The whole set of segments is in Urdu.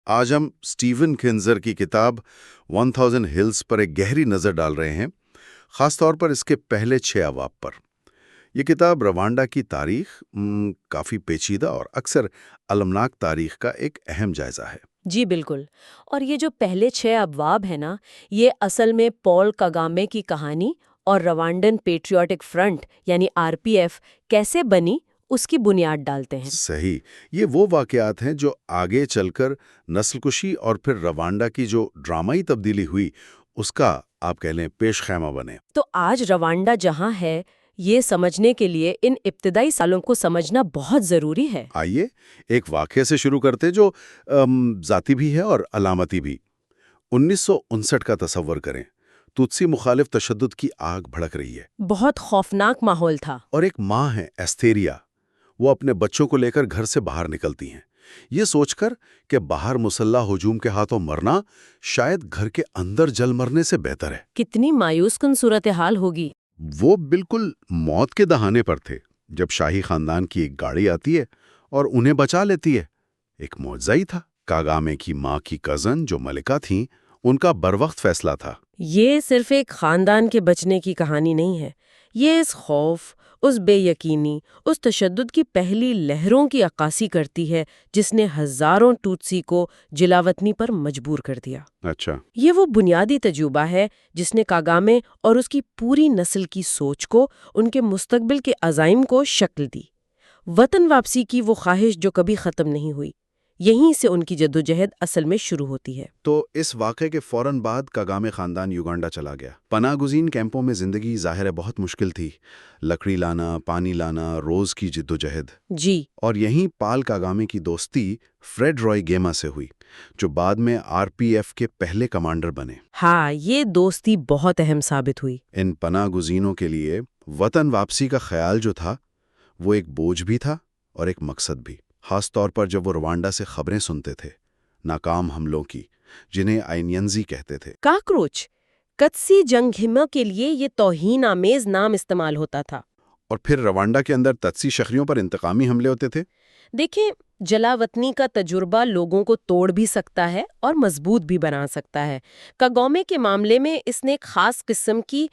آج ہم سٹیون کینزر کی کتاب 1000 ہلز پر ایک گہری نظر ڈال رہے ہیں، خاص طور پر اس کے پہلے 6 ابواب پر۔ یہ کتاب روانڈا کی تاریخ، کافی پیچیدہ اور اکثر المناک تاریخ کا ایک اہم جائزہ ہے۔ جی بالکل، اور یہ جو پہلے 6 ابواب ہیں نا، یہ اصل میں پول کاگامے کی کہانی اور روانڈن پیٹریوٹک فرنٹ یعنی RPF کیسے بنی اس کی بنیاد ڈالتے ہیں۔ صحیح، یہ وہ واقعات ہیں جو آگے چل کر نسل کشی اور پھر روانڈا کی جو ڈرامائی تبدیلی ہوئی اس کا آپ کہہ لیں پیش خیمہ بنے۔ تو آج روانڈا جہاں ہے، یہ سمجھنے کے لیے ان ابتدائی سالوں کو سمجھنا بہت ضروری ہے۔ آئیے ایک واقعے سے شروع کرتے جو ذاتی بھی ہے اور علامتی بھی۔ 1959 کا تصور کریں، توتسی مخالف تشدد کی آگ بھڑک رہی ہے۔ بہت خوفناک ماحول تھا۔ اور ایک ماں ہے ایستھیریا، وہ اپنے بچوں کو لے کر گھر سے باہر نکلتی ہیں، یہ سوچ کر کہ باہر مسلح ہجوم کے ہاتھوں مرنا شاید گھر کے اندر جل مرنے سے بہتر ہے۔ کتنی مایوس کن صورتحال ہوگی۔ وہ بالکل موت کے دہانے پر تھے جب شاہی خاندان کی ایک گاڑی آتی ہے اور انہیں بچا لیتی ہے۔ ایک معجزہ ہی تھا۔ کاگامے کی ماں کی کزن جو ملکہ تھیں، ان کا بروقت فیصلہ تھا۔ یہ صرف ایک خاندان کے بچنے کی کہانی نہیں ہے، یہ اس خوف، اس بے یقینی، اس تشدد کی پہلی لہروں کی عکاسی کرتی ہے جس نے ہزاروں ٹوتسی کو جلاوطنی پر مجبور کر دیا۔ اچھا، یہ وہ بنیادی تجربہ ہے جس نے کاگامے اور اس کی پوری نسل کی سوچ کو، ان کے مستقبل کے عزائم کو شکل دی۔ وطن واپسی کی وہ خواہش جو کبھی ختم نہیں ہوئی، یہیں سے ان کی جدوجہد اصل میں شروع ہوتی ہے۔ تو اس واقعے کے فوراً بعد کاگامے خاندان یوگانڈا چلا گیا۔ پناہ گزین کیمپوں میں زندگی ظاہر ہے بہت مشکل تھی، لکڑی لانا، پانی لانا، روز کی جدوجہد۔ جی، اور یہیں پال کاگامے کی دوستی فریڈ روئے گیما سے ہوئی، جو بعد میں RPF کے پہلے کمانڈر بنے۔ ہاں، یہ دوستی بہت اہم ثابت ہوئی۔ ان پناہ گزینوں کے لیے وطن واپسی کا خیال جو تھا وہ ایک بوجھ بھی تھا اور ایک مقصد بھی، خاص طور پر جب وہ روانڈا سے خبریں سنتے تھے ناکام حملوں کی، جنہیں آئینینزی کہتے تھے۔ کاکروچ کتسی جنگھما کے لیے یہ توہین آمیز نام استعمال ہوتا تھا۔ اور پھر روانڈا کے اندر تتسی شہریوں پر انتقامی حملے ہوتے تھے۔ دیکھیں، جلاوطنی کا تجربہ لوگوں کو توڑ بھی سکتا ہے اور مضبوط بھی بنا سکتا ہے۔ کاگامے کے معاملے میں اس نے ایک خاص قسم کی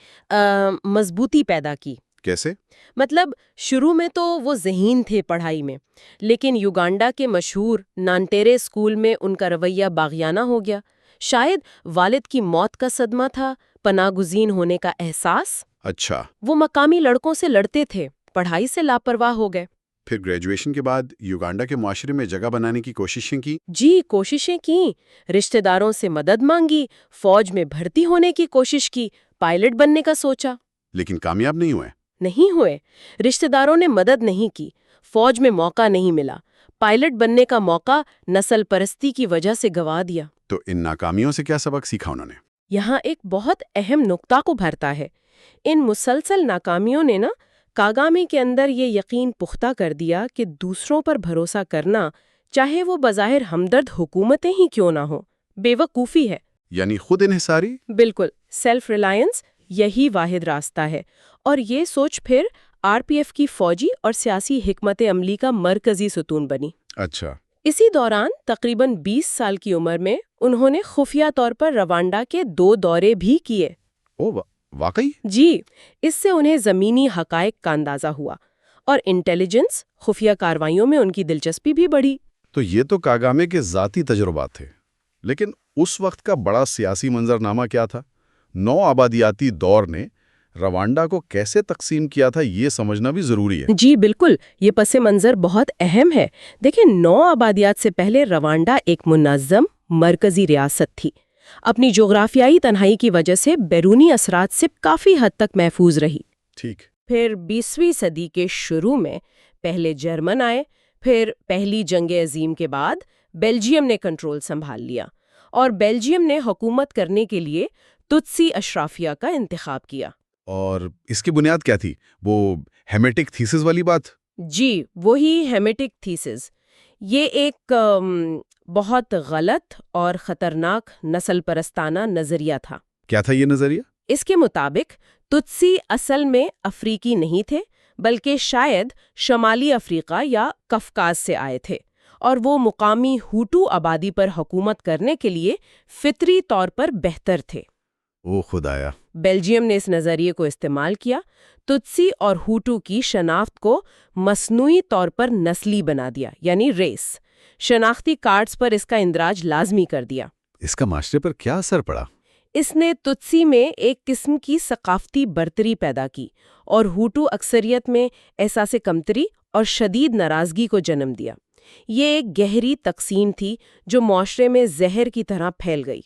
مضبوطی پیدا کی۔ کیسے؟ مطلب شروع میں تو وہ ذہین تھے پڑھائی میں، لیکن یوگانڈا کے مشہور نانٹیرے اسکول میں ان کا رویہ باغیانہ ہو گیا۔ شاید والد کی موت کا صدمہ تھا، پناہ گزین ہونے کا احساس۔ اچھا، وہ مقامی لڑکوں سے لڑتے تھے، پڑھائی سے لاپرواہ ہو گئے۔ پھر گریجویشن کے بعد یوگانڈا کے معاشرے میں جگہ بنانے کی کوششیں کی۔ جی، کوششیں کیں، رشتہ داروں سے مدد مانگی، فوج میں بھرتی ہونے کی کوشش کی، پائلٹ بننے کا سوچا۔ لیکن کامیاب نہیں ہوئے۔ نہیں ہوئے، رشتہ داروں نے مدد نہیں کی، فوج میں موقع نہیں ملا، پائلٹ بننے کا موقع نسل پرستی کی وجہ سے گنوا دیا۔ تو ان ناکامیوں سے کیا سبق سیکھا انہوں نے؟ یہاں ایک بہت اہم نقطہ کو بھرتا ہے۔ ان مسلسل ناکامیوں نے کاگامے کے اندر یہ یقین پختہ کر دیا کہ دوسروں پر بھروسہ کرنا، چاہے وہ بظاہر ہمدرد حکومتیں ہی کیوں نہ ہوں، بے وقوفی ہے۔ یعنی خود انحصاری؟ بالکل، سیلف ریلائنس یہی واحد راستہ ہے، اور یہ سوچ پھر RPF کی فوجی اور سیاسی حکمت عملی کا مرکزی ستون بنی۔ اچھا، اسی دوران تقریباً 20 سال کی عمر میں انہوں نے خفیہ طور پر روانڈا کے 2 دورے بھی کیے۔ واقعی؟ جی، اس سے انہیں زمینی حقائق کا اندازہ ہوا، اور انٹیلیجنس خفیہ کارروائیوں میں ان کی دلچسپی بھی بڑھی۔ تو یہ تو کاگامے کے ذاتی تجربات تھے، لیکن اس وقت کا بڑا سیاسی منظرنامہ کیا تھا؟ نو آبادیاتی دور نے روانڈا کو کیسے تقسیم کیا تھا، یہ سمجھنا بھی ضروری ہے۔ جی بالکل، یہ پس منظر بہت اہم ہے۔ دیکھیں، 9 آبادیات سے پہلے روانڈا ایک منظم مرکزی ریاست تھی، اپنی جغرافیائی تنہائی کی وجہ سے بیرونی اثرات سے کافی حد تک محفوظ رہی۔ ٹھیک۔ پھر 20ویں صدی کے شروع میں پہلے جرمن آئے، پھر پہلی جنگ عظیم کے بعد بیلجیم نے کنٹرول سنبھال لیا، اور بیلجیم نے حکومت کرنے کے لیے تتسی اشرافیہ کا انتخاب کیا۔ اور اس کی بنیاد کیا تھی؟ وہ ہیمیٹک تھیسس والی بات؟ جی، وہی ہیمیٹک تھیسس۔ یہ ایک بہت غلط اور خطرناک نسل پرستانہ نظریہ تھا۔ کیا تھا یہ نظریہ؟ اس کے مطابق تتسی اصل میں افریقی نہیں تھے، بلکہ شاید شمالی افریقہ یا قفقاز سے آئے تھے، اور وہ مقامی ہوٹو آبادی پر حکومت کرنے کے لیے فطری طور پر بہتر تھے۔ او خدایا! بیلجیم نے اس نظریے کو استعمال کیا، تتسی اور ہوٹو کی شناخت کو مصنوعی طور پر نسلی بنا دیا، یعنی ریس۔ شناختی کارڈز پر اس کا اندراج لازمی کر دیا۔ اس کا معاشرے پر کیا اثر پڑا؟ اس نے تتسی میں ایک قسم کی ثقافتی برتری پیدا کی اور ہوٹو اکثریت میں احساس کمتری اور شدید ناراضگی کو جنم دیا۔ یہ ایک گہری تقسیم تھی جو معاشرے میں زہر کی طرح پھیل گئی۔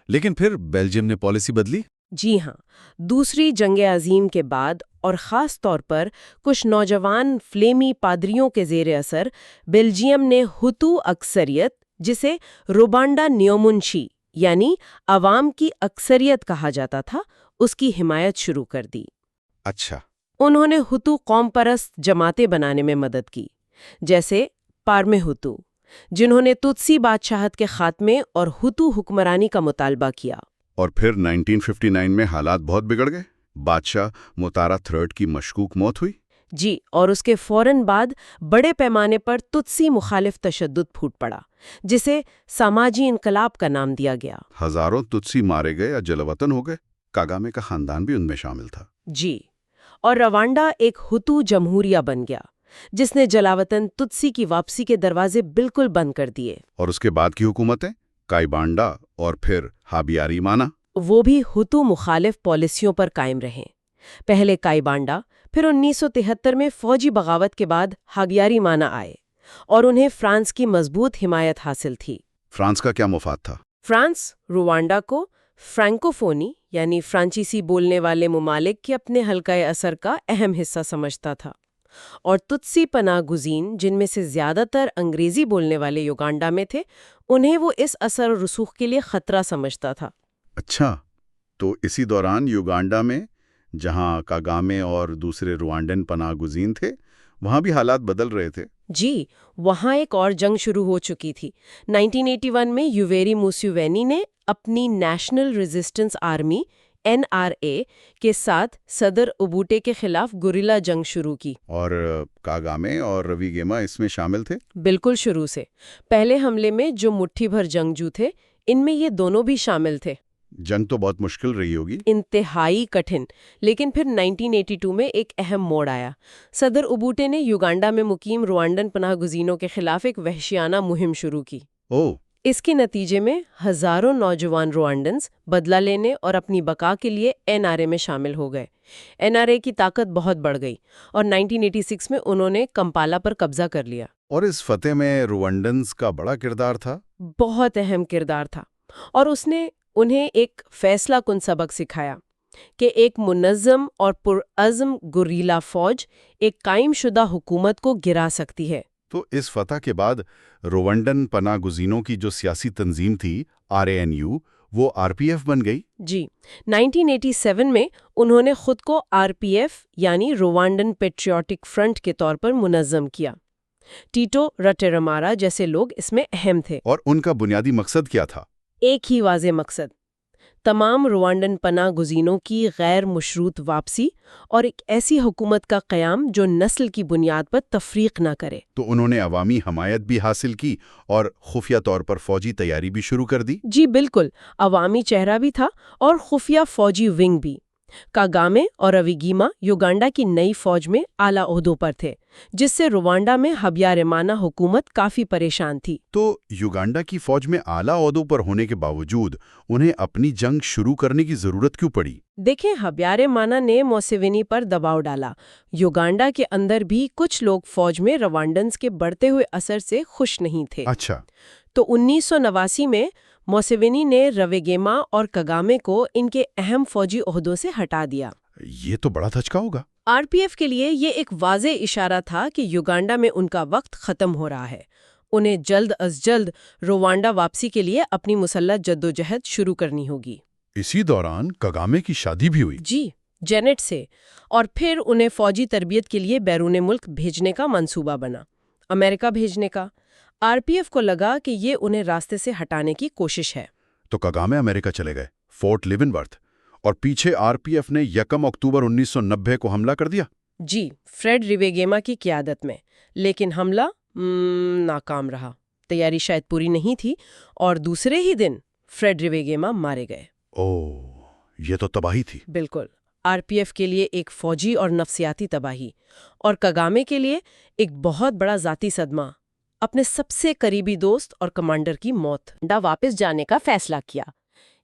لیکن پھر بیلجیم نے پالیسی بدلی؟ جی ہاں، دوسری جنگ عظیم کے بعد اور خاص طور پر کچھ نوجوان فلیمی پادریوں کے زیر اثر بیلجیم نے ہتو اکثریت، جسے روبانڈا نیومنشی یعنی عوام کی اکثریت کہا جاتا تھا، اس کی حمایت شروع کر دی۔ اچھا۔ انہوں نے ہتو قوم پرست جماعتیں بنانے میں مدد کی، جیسے پارمے ہتو، جنہوں نے تتسی بادشاہت کے خاتمے اور ہتو حکمرانی کا مطالبہ کیا۔ اور پھر 1959 میں حالات بہت بگڑ گئے۔ بادشاہ متارا تھرڈ کی مشکوک موت ہوئی۔ جی، اور اس کے فوراً بعد بڑے پیمانے پر تتسی مخالف تشدد پھوٹ پڑا، جسے سماجی انقلاب کا نام دیا گیا۔ ہزاروں تتسی مارے گئے یا جلاوطن ہو گئے۔ کاگامے کا خاندان بھی ان میں شامل تھا۔ جی، اور روانڈا ایک ہتو جمہوریہ بن گیا، جس نے جلاوطن تتسی کی واپسی کے دروازے بالکل بند کر دیے۔ اور اس کے بعد کی حکومتیں کائبانڈا اور پھر ہابیاریمانا، وہ بھی ہتو مخالف پالیسیوں پر قائم رہے۔ پہلے کائبانڈا، پھر 1973 میں فوجی بغاوت کے بعد ہابیاریمانا آئے، اور انہیں فرانس کی مضبوط حمایت حاصل تھی۔ فرانس کا کیا مفاد تھا؟ فرانس روانڈا کو فرانکوفونی یعنی فرانسیسی بولنے والے ممالک کے اپنے حلقہ اثر کا اہم حصہ سمجھتا تھا، اور تتسی پناہ گزین جن میں سے زیادہ تر انگریزی بولنے والے یوگانڈا میں تھے، انہیں وہ اس اثر و رسوخ کے لیے خطرہ سمجھتا تھا۔ اچھا، تو اسی دوران یوگانڈا میں جہاں کاگامے اور دوسرے روانڈن پناہ گزین تھے، وہاں بھی حالات بدل رہے تھے۔ جی، وہاں ایک اور جنگ شروع ہو چکی تھی۔ 1981 میں یوویری موسیوینی نے اپنی نیشنل ریزسٹنس آرمی NRA کے ساتھ صدر اوبوٹے کے خلاف گوریلا جنگ شروع کی۔ اور کاگامے اور رویگیما اس میں شامل تھے؟ بالکل شروع سے۔ پہلے حملے میں جو مٹھی بھر جنگجو تھے، ان میں یہ دونوں بھی شامل تھے۔ جنگ تو بہت مشکل رہی ہوگی۔ انتہائی کٹھن، لیکن پھر 1982 میں ایک اہم موڑ آیا۔ صدر اوبوٹے نے یوگانڈا میں مقیم روانڈن پناہ گزینوں کے خلاف ایک وحشیانہ مہم شروع کی۔ اس کے نتیجے میں ہزاروں نوجوان روانڈنز بدلہ لینے اور اپنی بقا کے لیے NRA میں شامل ہو گئے۔ NRA کی طاقت بہت بڑھ گئی اور 1986 میں انہوں نے کمپالا پر قبضہ کر لیا۔ اور اس فتح میں روانڈنز کا بڑا کردار تھا؟ بہت اہم کردار تھا، اور اس نے انہیں ایک فیصلہ کن سبق سکھایا کہ ایک منظم اور پرعزم گوریلا فوج ایک قائم شدہ حکومت کو گرا سکتی ہے۔ تو اس فتح کے بعد روانڈن پناہ گزینوں کی جو سیاسی تنظیم تھی RANU، وہ RPF بن گئی؟ جی، 1987 میں انہوں نے خود کو RPF یعنی روانڈن پیٹریوٹک فرنٹ کے طور پر منظم کیا۔ ٹیٹو رٹیرمارا جیسے لوگ اس میں اہم تھے۔ اور ان کا بنیادی مقصد کیا تھا؟ ایک ہی واضح مقصد: تمام روانڈن پناہ گزینوں کی غیر مشروط واپسی اور ایک ایسی حکومت کا قیام جو نسل کی بنیاد پر تفریق نہ کرے۔ تو انہوں نے عوامی حمایت بھی حاصل کی اور خفیہ طور پر فوجی تیاری بھی شروع کر دی؟ جی بالکل، عوامی چہرہ بھی تھا اور خفیہ فوجی ونگ بھی۔ کاگامے اور رویگیما یوگانڈا کی نئی فوج میں اعلیٰ عہدوں پر تھے، جس سے روانڈا میں ہابیاریمانا حکومت کافی پریشان تھی۔ تو یوگانڈا کی فوج میں اعلیٰ عہدوں پر ہونے کے باوجود انہیں اپنی جنگ شروع کرنے کی ضرورت کیوں پڑی؟ دیکھیں، ہابیاریمانا نے موسیوینی پر دباؤ ڈالا۔ یوگانڈا کے اندر بھی کچھ لوگ فوج میں روانڈنز کے بڑھتے ہوئے اثر سے خوش نہیں تھے۔ اچھا۔ تو 1989 میں موسیوینی نے رویگیما اور کاگامے کو ان کے اہم فوجی عہدوں سے ہٹا دیا۔ یہ تو بڑا دھچکا ہوگا۔ RPF کے لیے یہ ایک واضح اشارہ تھا کہ یوگانڈا میں ان کا وقت ختم ہو رہا ہے۔ انہیں جلد از جلد روانڈا واپسی کے لیے اپنی مسلح جدوجہد شروع کرنی ہوگی۔ اسی دوران کاگامے کی شادی بھی ہوئی؟ جی، جینٹ سے، اور پھر انہیں فوجی تربیت کے لیے بیرون ملک بھیجنے کا منصوبہ بنا، امریکہ بھیجنے کا۔ RPF کو لگا کہ یہ انہیں راستے سے ہٹانے کی کوشش ہے۔ تو کاگامے امریکہ چلے گئے، فورٹ لیونورتھ، اور پیچھے RPF نے 1 اکتوبر 1990 کو حملہ کر دیا؟ جی، فریڈ رویگیما کی قیادت میں، لیکن حملہ ناکام رہا۔ تیاری شاید پوری نہیں تھی اور دوسرے ہی دن فریڈ ریویگیما مارے گئے۔ یہ تو تباہی تھی۔ بالکل، آر پی ایف کے لیے ایک فوجی اور نفسیاتی تباہی، اور کاگامے کے لیے ایک بہت بڑا ذاتی صدمہ، اپنے سب سے قریبی دوست اور کمانڈر کی موت۔ واپس جانے کا فیصلہ کیا۔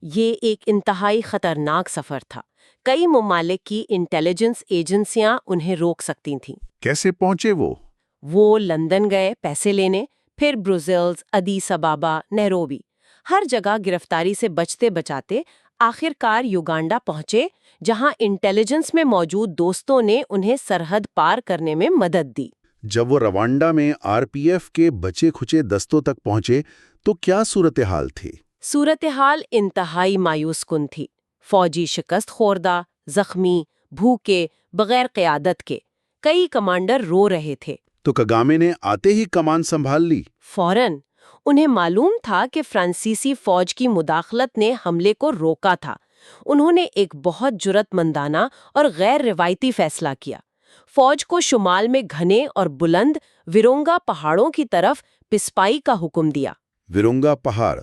یہ ایک انتہائی خطرناک سفر تھا۔ کئی ممالک کی انٹیلیجنس ایجنسیاں انہیں روک سکتی تھیں۔ کیسے پہنچے وہ؟ وہ لندن گئے پیسے لینے، پھر بروسلز، ادیس ابابا، نیروبی، ہر جگہ گرفتاری سے بچتے بچاتے آخر کار یوگانڈا پہنچے، جہاں انٹیلیجنس میں موجود دوستوں نے انہیں سرحد پار کرنے میں مدد دی۔ جب وہ روانڈا میں آر پی ایف کے بچے کھچے دستوں تک پہنچے تو کیا صورتحال تھی؟ صورتحال انتہائی مایوس کن تھی۔ فوجی شکست خوردہ، زخمی، بھوکے، بغیر قیادت کے، کئی کمانڈر رو رہے تھے۔ تو کاگامے نے آتے ہی کمان سنبھال لی۔ فوراً انہیں معلوم تھا کہ فرانسیسی فوج کی مداخلت نے حملے کو روکا تھا۔ انہوں نے ایک بہت جرأت مندانہ اور غیر روایتی فیصلہ کیا۔ فوج کو شمال میں گھنے اور بلند ویرونگا پہاڑوں کی طرف پسپائی کا حکم دیا۔ ویرونگا پہاڑ،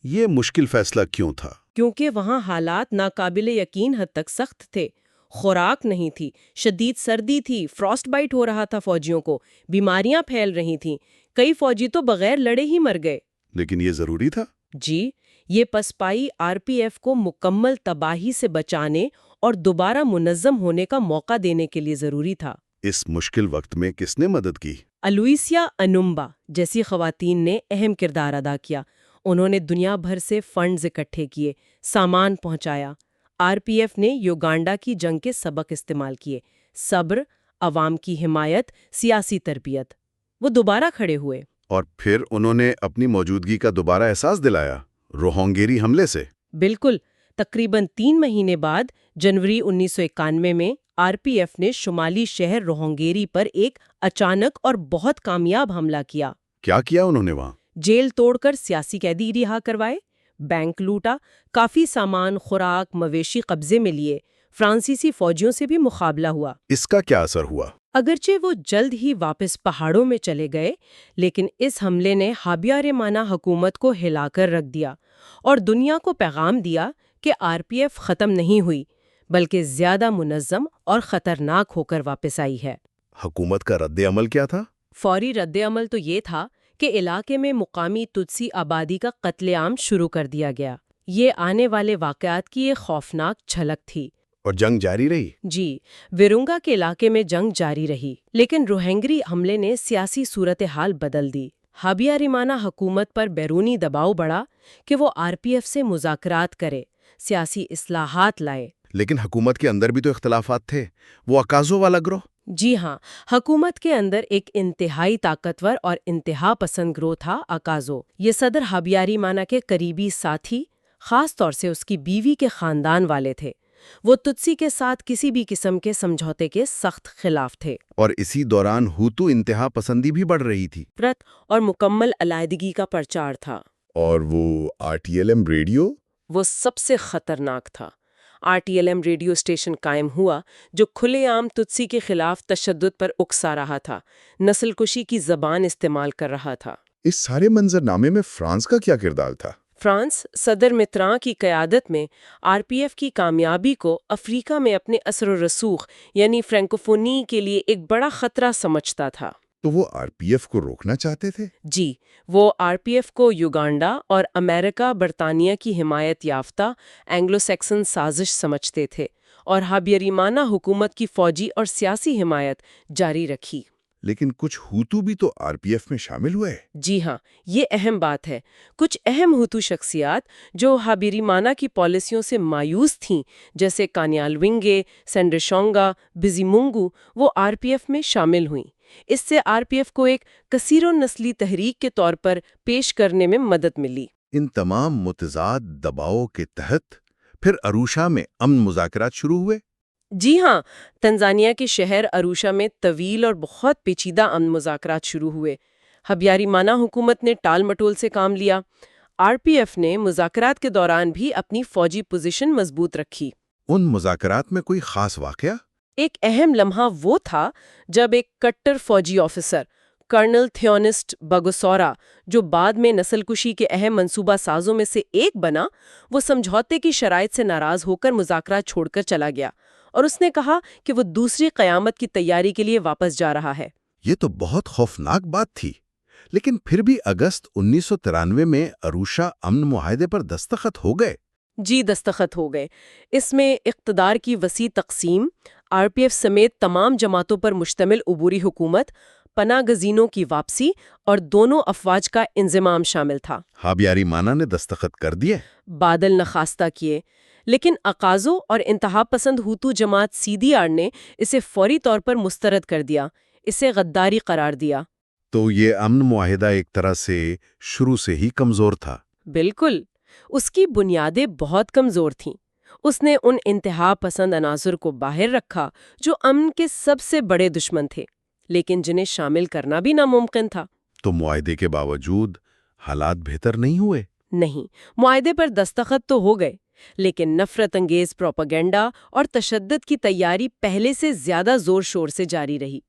یہ مشکل فیصلہ کیوں تھا؟ کیونکہ وہاں حالات ناقابل یقین حد تک سخت تھے۔ خوراک نہیں تھی، شدید سردی تھی، فراسٹ بائٹ ہو رہا تھا فوجیوں کو، بیماریاں پھیل رہی تھیں، کئی فوجی تو بغیر لڑے ہی مر گئے۔ لیکن یہ ضروری تھا؟ جی، یہ پسپائی آر پی ایف کو مکمل تباہی سے بچانے اور دوبارہ منظم ہونے کا موقع دینے کے لیے ضروری تھا۔ اس مشکل وقت میں کس نے مدد کی؟ الویسیا انومبا جیسی خواتین نے اہم کردار ادا کیا۔ انہوں نے دنیا بھر سے فنڈز اکٹھے کیے، سامان پہنچایا۔ آر پی ایف نے یوگانڈا کی جنگ کے سبق استعمال کیے: صبر، عوام کی حمایت، سیاسی تربیت۔ وہ دوبارہ کھڑے ہوئے۔ اور پھر انہوں نے اپنی موجودگی کا دوبارہ احساس دلایا روہنگیری حملے سے۔ بالکل، تقریباً 3 مہینے بعد جنوری 1991 میں آر پی ایف نے شمالی شہر روہنگیری پر ایک اچانک اور بہت کامیاب حملہ کیا۔ کیا کیا انہوں نے وہاں؟ جیل توڑ کر سیاسی قیدی رہا کروائے، بینک لوٹا، کافی سامان، خوراک، مویشی قبضے میں لیے۔ فرانسیسی فوجیوں سے بھی مقابلہ ہوا۔ اس کا کیا اثر ہوا؟ اگرچہ وہ جلد ہی واپس پہاڑوں میں چلے گئے، لیکن اس حملے نے حابیارمانہ حکومت کو ہلا کر رکھ دیا اور دنیا کو پیغام دیا کہ آر پی ایف ختم نہیں ہوئی، بلکہ زیادہ منظم اور خطرناک ہو کر واپس آئی ہے۔ حکومت کا رد عمل کیا تھا؟ فوری رد عمل تو یہ تھا کہ علاقے میں مقامی تتسی آبادی کا قتل عام شروع کر دیا گیا۔ یہ آنے والے واقعات کی ایک خوفناک جھلک تھی۔ اور جنگ جاری رہی؟ جی، ویرونگا کے علاقے میں جنگ جاری رہی، لیکن روہنگری حملے نے سیاسی صورتحال بدل دی۔ حابیارمانہ حکومت پر بیرونی دباؤ بڑھا کہ وہ آر پی ایف سے مذاکرات کرے، سیاسی اصلاحات لائے۔ لیکن حکومت کے اندر بھی تو اختلافات تھے۔ وہ اکازو والا گروہ؟ جی ہاں، حکومت کے اندر ایک انتہائی طاقتور اور انتہا پسند گروہ تھا اکازو۔ یہ صدر حابیارمانہ کے قریبی ساتھی، خاص طور سے اس کی بیوی کے خاندان والے تھے۔ وہ تتسی کے ساتھ کسی بھی قسم کے سمجھوتے کے سخت خلاف تھے۔ اور اسی دوران ہوتو انتہا پسندی بھی بڑھ رہی تھی۔ نفرت اور مکمل علیحدگی کا پرچار تھا۔ اور وہ R T L M radio? وہ سب سے خطرناک تھا۔ R T L M radio station قائم ہوا جو کھلے عام تتسی کے خلاف تشدد پر اکسا رہا تھا، نسل کشی کی زبان استعمال کر رہا تھا۔ اس سارے منظرنامے میں فرانس کا کیا کردار تھا؟ فرانس صدر متراں کی قیادت میں آر پی ایف کی کامیابی کو افریقہ میں اپنے اثر و رسوخ یعنی فرینکوفونی کے لیے ایک بڑا خطرہ سمجھتا تھا۔ تو وہ آر پی ایف کو روکنا چاہتے تھے؟ جی، وہ آر پی ایف کو یوگانڈا اور امریکہ برطانیہ کی حمایت یافتہ اینگلو سیکسن سازش سمجھتے تھے اور حابیارمانہ حکومت کی فوجی اور سیاسی حمایت جاری رکھی۔ لیکن کچھ ہوتو بھی تو آر پی ایف میں شامل ہوئے۔ جی ہاں، یہ اہم بات ہے۔ کچھ اہم ہوتو شخصیات جو حابیارمانہ کی پالیسیوں سے مایوس تھیں، جیسے کانیالونگے، سینڈرشونگا، بزیمونگو، وہ آر پی ایف میں شامل ہوئیں۔ اس سے آر پی ایف کو ایک کثیر النسلی تحریک کے طور پر پیش کرنے میں مدد ملی۔ ان تمام متضاد دباؤ کے تحت پھر اروشا میں امن مذاکرات شروع ہوئے؟ جی ہاں، تنزانیہ کے شہر اروشا میں طویل اور بہت پیچیدہ امن مذاکرات شروع ہوئے۔ حابیارمانہ حکومت نے ٹال مٹول سے کام لیا۔ آر پی ایف نے مذاکرات کے دوران بھی اپنی فوجی پوزیشن مضبوط رکھی۔ ان مذاکرات میں کوئی خاص واقعہ؟ ایک اہم لمحہ وہ تھا جب ایک کٹر فوجی آفیسر کرنل تھیونسٹ بگوسورا، جو بعد میں نسل کشی کے اہم منصوبہ سازوں میں سے ایک بنا، وہ سمجھوتے کی شرائط سے ناراض ہو کر مذاکرات چھوڑ کر چلا گیا اور اس نے کہا کہ وہ دوسری قیامت کی تیاری کے لیے واپس جا رہا ہے۔ یہ تو بہت خوفناک بات تھی، لیکن پھر بھی اگست 1993 میں اروشا امن معاہدے پر دستخط ہو گئے۔ جی، دستخط ہو گئے۔ اس میں اقتدار کی وسیع تقسیم، آر پی ایف سمیت تمام جماعتوں پر مشتمل عبوری حکومت، پناہ گزینوں کی واپسی اور دونوں افواج کا انضمام شامل تھا۔ ہابیاریمانا نے دستخط کر دیے۔ بادل نخواستہ کیے، لیکن اقازو اور انتہا پسند ہوتو جماعت سی ڈی آر نے اسے فوری طور پر مسترد کر دیا، اسے غداری قرار دیا۔ تو یہ امن معاہدہ ایک طرح سے شروع سے ہی کمزور تھا۔ بالکل، اس کی بنیادیں بہت کمزور تھیں۔ اس نے ان انتہا پسند عناصر کو باہر رکھا جو امن کے سب سے بڑے دشمن تھے، لیکن جنہیں شامل کرنا بھی ناممکن تھا۔ تو معاہدے کے باوجود حالات بہتر نہیں ہوئے؟ نہیں، معاہدے پر دستخط تو ہو گئے، لیکن نفرت انگیز پروپیگنڈا اور تشدد کی تیاری پہلے سے زیادہ زور شور سے جاری رہی۔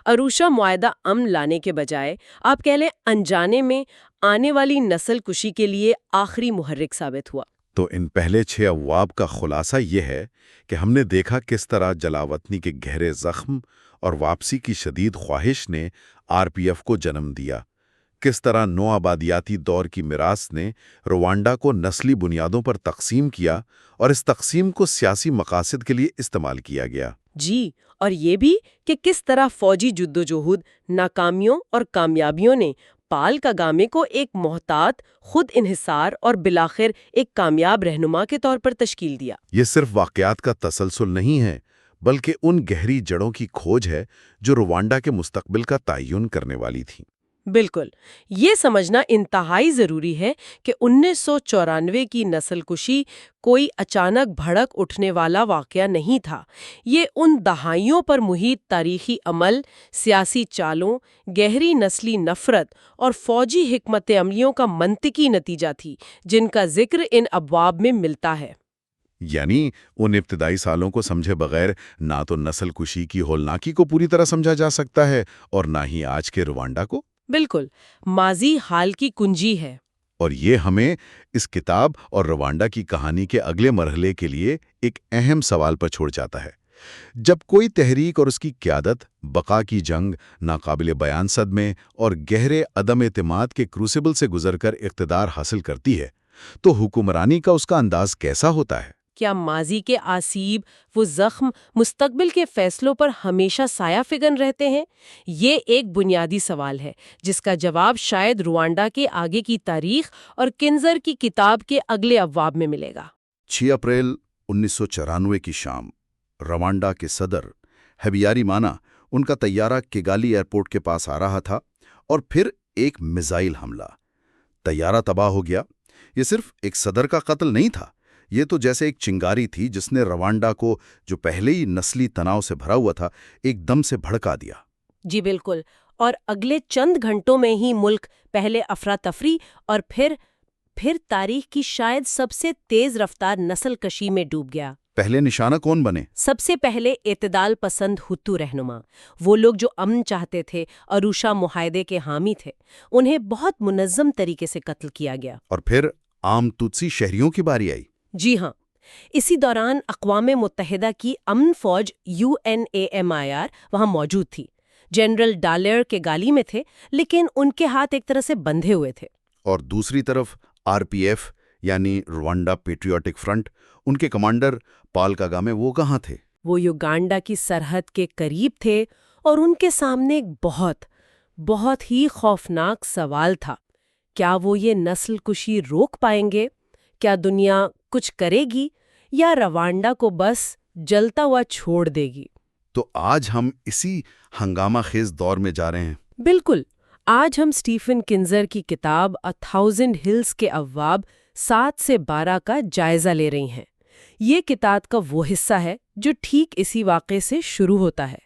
اروشا معاہدہ امن لانے کے بجائے آپ کہہ لیں انجانے میں آنے والی نسل کشی کے لیے آخری محرک ثابت ہوا۔ تو ان پہلے 6 ابواب کا خلاصہ یہ ہے کہ ہم نے دیکھا کس طرح جلاوطنی کے گہرے زخم اور واپسی کی شدید خواہش نے آر پی ایف کو جنم دیا، کس طرح نو آبادیاتی دور کی میراث نے روانڈا کو نسلی بنیادوں پر تقسیم کیا اور اس تقسیم کو سیاسی مقاصد کے لیے استعمال کیا گیا۔ جی، اور یہ بھی کہ کس طرح فوجی جدوجہد، ناکامیوں اور کامیابیوں نے پال کاگامے کو ایک محتاط، خود انحصار اور بالآخر ایک کامیاب رہنما کے طور پر تشکیل دیا۔ یہ صرف واقعات کا تسلسل نہیں ہے، بلکہ ان گہری جڑوں کی کھوج ہے جو روانڈا کے مستقبل کا تعین کرنے والی تھی۔ بالکل، یہ سمجھنا انتہائی ضروری ہے کہ 1994 کی نسل کشی کوئی اچانک بھڑک اٹھنے والا واقعہ نہیں تھا۔ یہ ان دہائیوں پر محیط تاریخی عمل، سیاسی چالوں، گہری نسلی نفرت اور فوجی حکمت عملیوں کا منطقی نتیجہ تھی، جن کا ذکر ان ابواب میں ملتا ہے۔ یعنی ان ابتدائی سالوں کو سمجھے بغیر نہ تو نسل کشی کی ہولناکی کو پوری طرح سمجھا جا سکتا ہے اور نہ ہی آج کے روانڈا کو۔ بالکل، ماضی حال کی کنجی ہے۔ اور یہ ہمیں اس کتاب اور روانڈا کی کہانی کے اگلے مرحلے کے لیے ایک اہم سوال پر چھوڑ جاتا ہے۔ جب کوئی تحریک اور اس کی قیادت بقا کی جنگ، ناقابل بیان صدمے اور گہرے عدم اعتماد کے کروسیبل سے گزر کر اقتدار حاصل کرتی ہے، تو حکمرانی کا اس کا انداز کیسا ہوتا ہے؟ کیا ماضی کے آسیب، وہ زخم، مستقبل کے فیصلوں پر ہمیشہ سایہ فگن رہتے ہیں؟ یہ ایک بنیادی سوال ہے جس کا جواب شاید روانڈا کے آگے کی تاریخ اور کنزر کی کتاب کے اگلے ابواب میں ملے گا۔ 6 اپریل 1994 کی شام، روانڈا کے صدر ہابیاریمانا ان کا طیارہ کیگالی ایئرپورٹ کے پاس آ رہا تھا اور پھر ایک میزائل حملہ۔ طیارہ تباہ ہو گیا۔ یہ صرف ایک صدر کا قتل نہیں تھا، یہ تو جیسے ایک چنگاری تھی جس نے روانڈا کو، جو پہلے ہی نسلی تناؤ سے بھرا ہوا تھا، ایک دم سے بھڑکا دیا۔ جی بالکل، اور اگلے چند گھنٹوں میں ہی ملک پہلے افراتفری اور پھر تاریخ کی شاید سب سے تیز رفتار نسل کشی میں ڈوب گیا۔ پہلے نشانہ کون بنے؟ سب سے پہلے اعتدال پسند ہتو رہنما، وہ لوگ جو امن چاہتے تھے، اروشا معاہدے کے حامی تھے، انہیں بہت منظم طریقے سے قتل کیا گیا۔ اور پھر عام توتسی شہریوں کی باری آئی۔ جی ہاں، اسی دوران اقوام متحدہ کی امن فوج UNAMIR وہاں موجود تھی۔ جنرل ڈالر کے گالی میں تھے، لیکن ان کے ہاتھ ایک طرح سے بندھے ہوئے تھے۔ اور دوسری طرف RPF یعنی روانڈا پیٹریوٹک فرنٹ، ان کے کمانڈر پال کاگامے وہ کہاں تھے؟ وہ یوگانڈا کی سرحد کے قریب تھے اور ان کے سامنے ایک بہت ہی خوفناک سوال تھا۔ کیا وہ یہ نسل کشی روک پائیں گے؟ کیا دنیا کچھ کرے گی یا روانڈا کو بس جلتا ہوا چھوڑ دے گی؟ تو آج ہم اسی ہنگامہ خیز دور میں جا رہے ہیں۔ بالکل، آج ہم سٹیفن کنزر کی کتاب A Thousand Hills کے ابواب 7 سے 12 کا جائزہ لے رہی ہیں۔ یہ کتاب کا وہ حصہ ہے جو ٹھیک اسی واقعے سے شروع ہوتا ہے،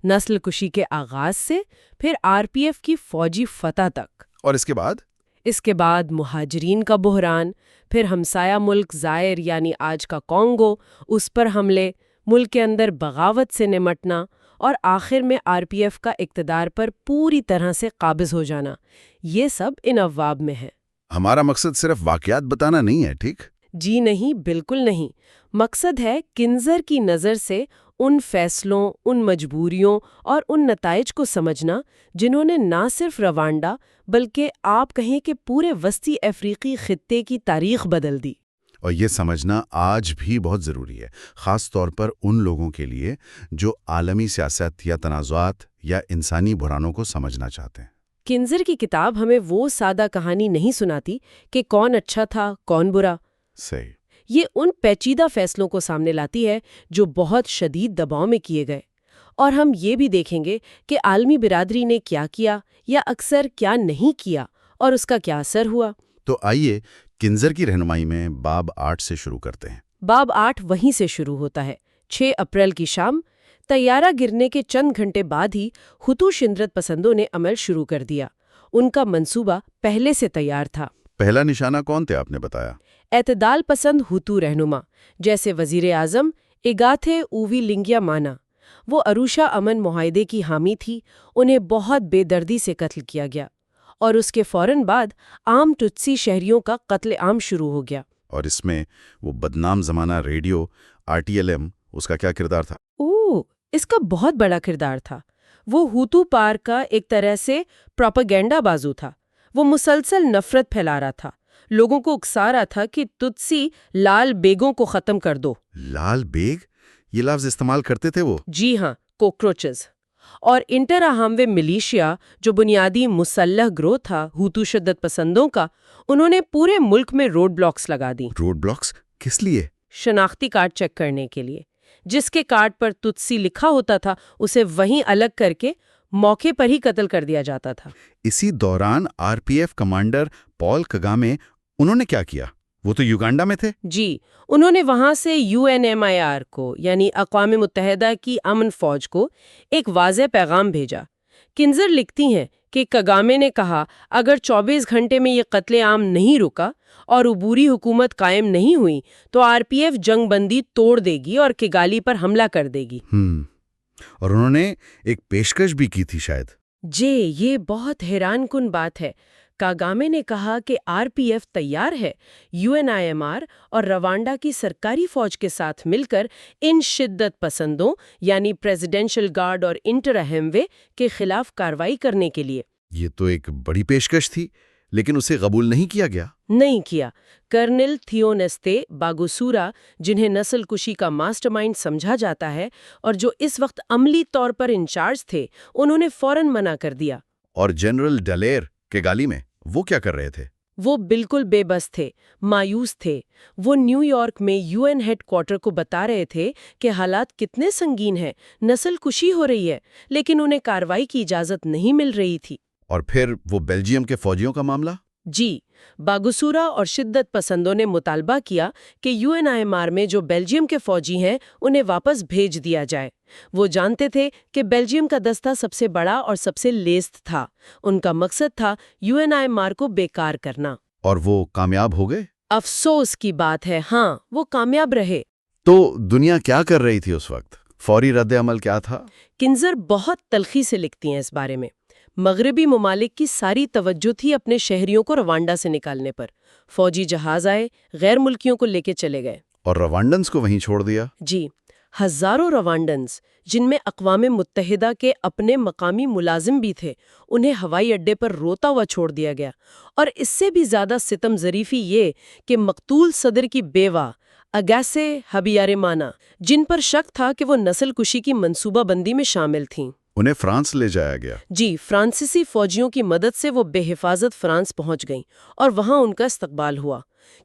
نسل کشی کے آغاز سے پھر RPF کی فوجی فتح تک۔ اور اس کے بعد مہاجرین کا بحران، پھر ہمسایہ ملک زائر یعنی آج کا کانگو، اس پر حملے، ملک کے اندر بغاوت سے نمٹنا اور آخر میں RPF کا اقتدار پر پوری طرح سے قابض ہو جانا، یہ سب ان ابواب میں ہے۔ ہمارا مقصد صرف واقعات بتانا نہیں ہے، ٹھیک؟ جی نہیں، بالکل نہیں۔ مقصد ہے کنزر کی نظر سے ان فیصلوں، ان مجبوریوں اور ان نتائج کو سمجھنا جنہوں نے نہ صرف روانڈا بلکہ آپ کہیں کہ پورے وسطی افریقی خطے کی تاریخ بدل دی۔ اور یہ سمجھنا آج بھی بہت ضروری ہے، خاص طور پر ان لوگوں کے لیے جو عالمی سیاست یا تنازعات یا انسانی بحرانوں کو سمجھنا چاہتے ہیں۔ کنزر کی کتاب ہمیں وہ سادہ کہانی نہیں سناتی کہ کون اچھا تھا، کون برا۔ صحیح۔ یہ ان پیچیدہ فیصلوں کو سامنے لاتی ہے جو بہت شدید دباؤ میں کیے گئے، اور ہم یہ بھی دیکھیں گے کہ عالمی برادری نے کیا کیا یا اکثر کیا نہیں کیا اور اس کا کیا اثر ہوا۔ تو آئیے کنزر کی رہنمائی میں باب 8 سے شروع کرتے ہیں۔ باب 8 وہیں سے شروع ہوتا ہے۔ 6 اپریل کی شام، طیارہ گرنے کے چند گھنٹے بعد ہی ہتو شدت پسندوں نے عمل شروع کر دیا۔ ان کا منصوبہ پہلے سے تیار تھا۔ پہلا نشانہ کون تھے آپ نے بتایا؟ اعتدال پسند ہتو رہنما جیسے وزیر اعظم اگاتھے اووی لنگیا مانا۔ وہ اروشا امن معاہدے کی حامی تھی، انہیں بہت بے دردی سے قتل کیا گیا، اور اس کے فوراً بعد عام ٹوتسی شہریوں کا قتل عام شروع ہو گیا۔ اور اس میں وہ بدنام زمانہ ریڈیو RTLM، اس کا کیا کردار تھا؟ اس کا بہت بڑا کردار تھا۔ وہ ہوتو پار کا ایک طرح سے پروپیگنڈا بازو تھا۔ وہ مسلسل نفرت پھیلا رہا تھا، لوگوں کو اکسا رہا تھا کہ تتسی لال بیگوں کو ختم کر دو۔ لال بیگ، یہ لفظ استعمال کرتے تھے وہ؟ جی ہاں، کوکروچز۔ اور انٹراہاموے ملیشیا جو بنیادی مسلح گروہ تھا ہوتو شدت پسندوں کا، انہوں نے پورے ملک میں روڈ بلاکس لگا دی۔ روڈ بلاکس کس لیے؟ شناختی کارڈ چیک کرنے کے لیے۔ جس کے کارڈ پر تتسی لکھا ہوتا تھا اسے وہیں الگ کر کے موقع پر ہی قتل کر دیا جاتا تھا۔ اسی دوران RPF کمانڈر پال کگامے، انہوں نے کیا کیا؟ وہ تو یوگانڈا میں تھے۔ جی، انہوں نے وہاں سے UNMIR کو یعنی اقوام متحدہ کی امن فوج کو ایک واضح پیغام بھیجا۔ کنزر لکھتی ہیں کہ کگامے نے کہا اگر 24 گھنٹے میں یہ قتل عام نہیں رکا اور عبوری حکومت قائم نہیں ہوئی تو RPF جنگ بندی توڑ دے گی اور کگالی پر حملہ کر دے گی۔ اور انہوں نے ایک پیشکش بھی کی تھی شاید۔ جی، یہ بہت حیران کن بات ہے۔ کاگامے نے کہا کہ RPF تیار ہے UNIMR اور روانڈا کی سرکاری فوج کے ساتھ مل کر ان شدت پسندوں یعنی پریزیڈنشل گارڈ اور انٹراہیموے کے خلاف کارروائی کرنے کے لیے۔ یہ تو ایک بڑی پیشکش تھی، لیکن اسے قبول نہیں کیا گیا۔ نہیں کیا۔ کرنل تھیونستے باگوسورا، جنہیں نسل کشی کا ماسٹر مائنڈ سمجھا جاتا ہے اور جو اس وقت عملی طور پر انچارج تھے، انہوں نے فوراً منع کر دیا۔ اور جنرل ڈلیر کگالی میں وہ کیا کر رہے تھے؟ وہ بالکل بے بس تھے، مایوس تھے۔ وہ نیو یارک میں UN ہیڈ کوارٹر کو بتا رہے تھے کہ حالات کتنے سنگین ہیں، نسل کشی ہو رہی ہے، لیکن انہیں کارروائی کی اجازت نہیں مل رہی تھی۔ اور پھر وہ بیلجیم کے فوجیوں کا معاملہ؟ جی، باگوسورا اور شدت پسندوں نے مطالبہ کیا کہ UNIMR میں جو بیلجیم کے فوجی ہیں انہیں واپس بھیج دیا جائے۔ وہ جانتے تھے کہ بیلجیم کا دستہ سب سے بڑا اور سب سے لیست تھا۔ ان کا مقصد تھا UNIMR کو بیکار کرنا۔ اور وہ کامیاب ہو گئے؟ افسوس کی بات ہے، ہاں، وہ کامیاب رہے۔ تو دنیا کیا کر رہی تھی اس وقت؟ فوری رد عمل کیا تھا؟ کنزر بہت تلخی سے لکھتی ہیں اس بارے میں۔ مغربی ممالک کی ساری توجہ تھی اپنے شہریوں کو روانڈا سے نکالنے پر۔ فوجی جہاز آئے، غیر ملکیوں کو لے کے چلے گئے۔ اور روانڈنز کو وہیں چھوڑ دیا؟ جی، ہزاروں روانڈنز، جن میں اقوام متحدہ کے اپنے مقامی ملازم بھی تھے، انہیں ہوائی اڈے پر روتا ہوا چھوڑ دیا گیا۔ اور اس سے بھی زیادہ ستم ظریفی یہ کہ مقتول صدر کی بیوہ اگاسے ہبیارمانا، جن پر شک تھا کہ وہ نسل کشی کی منصوبہ بندی میں شامل تھیں، انہیں فرانس لے جایا گیا۔ جی، فرانسیسی فوجیوں کی مدد سے وہ بے حفاظت فرانس پہنچ گئیں اور وہاں ان کا استقبال ہوا۔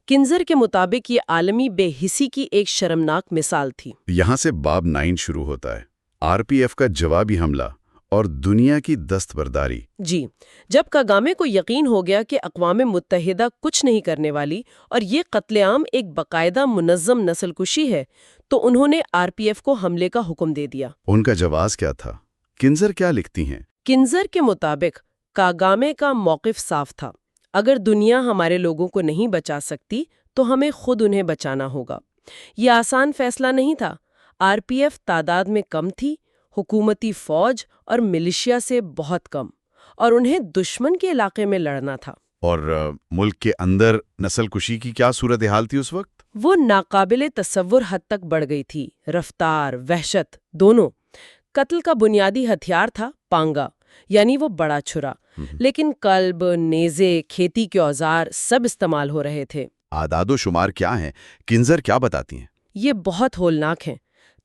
کنزر کے مطابق یہ عالمی بے حسی کی ایک شرمناک مثال تھی۔ یہاں سے باب 9 شروع ہوتا ہے، RPF کا جوابی حملہ اور دنیا کی دستبرداری۔ جی، جب کاگامے کو یقین ہو گیا کہ اقوام متحدہ کچھ نہیں کرنے والی اور یہ قتل عام ایک باقاعدہ منظم نسل کشی ہے، تو انہوں نے RPF کو حملے کا حکم دے دیا۔ ان کا جواز کیا تھا؟ کنزر کیا لکھتی ہیں؟ کنزر کے مطابق کاگامے کا موقف صاف تھا، اگر دنیا ہمارے لوگوں کو نہیں بچا سکتی تو ہمیں خود انہیں بچانا ہوگا۔ یہ آسان فیصلہ نہیں تھا۔ RPF تعداد میں کم تھی، حکومتی فوج اور ملیشیا سے بہت کم، اور انہیں دشمن کے علاقے میں لڑنا تھا۔ اور ملک کے اندر نسل کشی کی کیا صورتحال تھی اس وقت؟ وہ ناقابل تصور حد تک بڑھ گئی تھی، رفتار، وحشت، دونوں۔ قتل کا بنیادی ہتھیار تھا پانگا، یعنی وہ بڑا چھرا، لیکن کلب، نیزے، کھیتی کے اوزار سب استعمال ہو رہے تھے۔ اعداد و شمار کیا ہیں؟ کنزر کیا بتاتی ہیں؟ یہ بہت ہولناک ہیں۔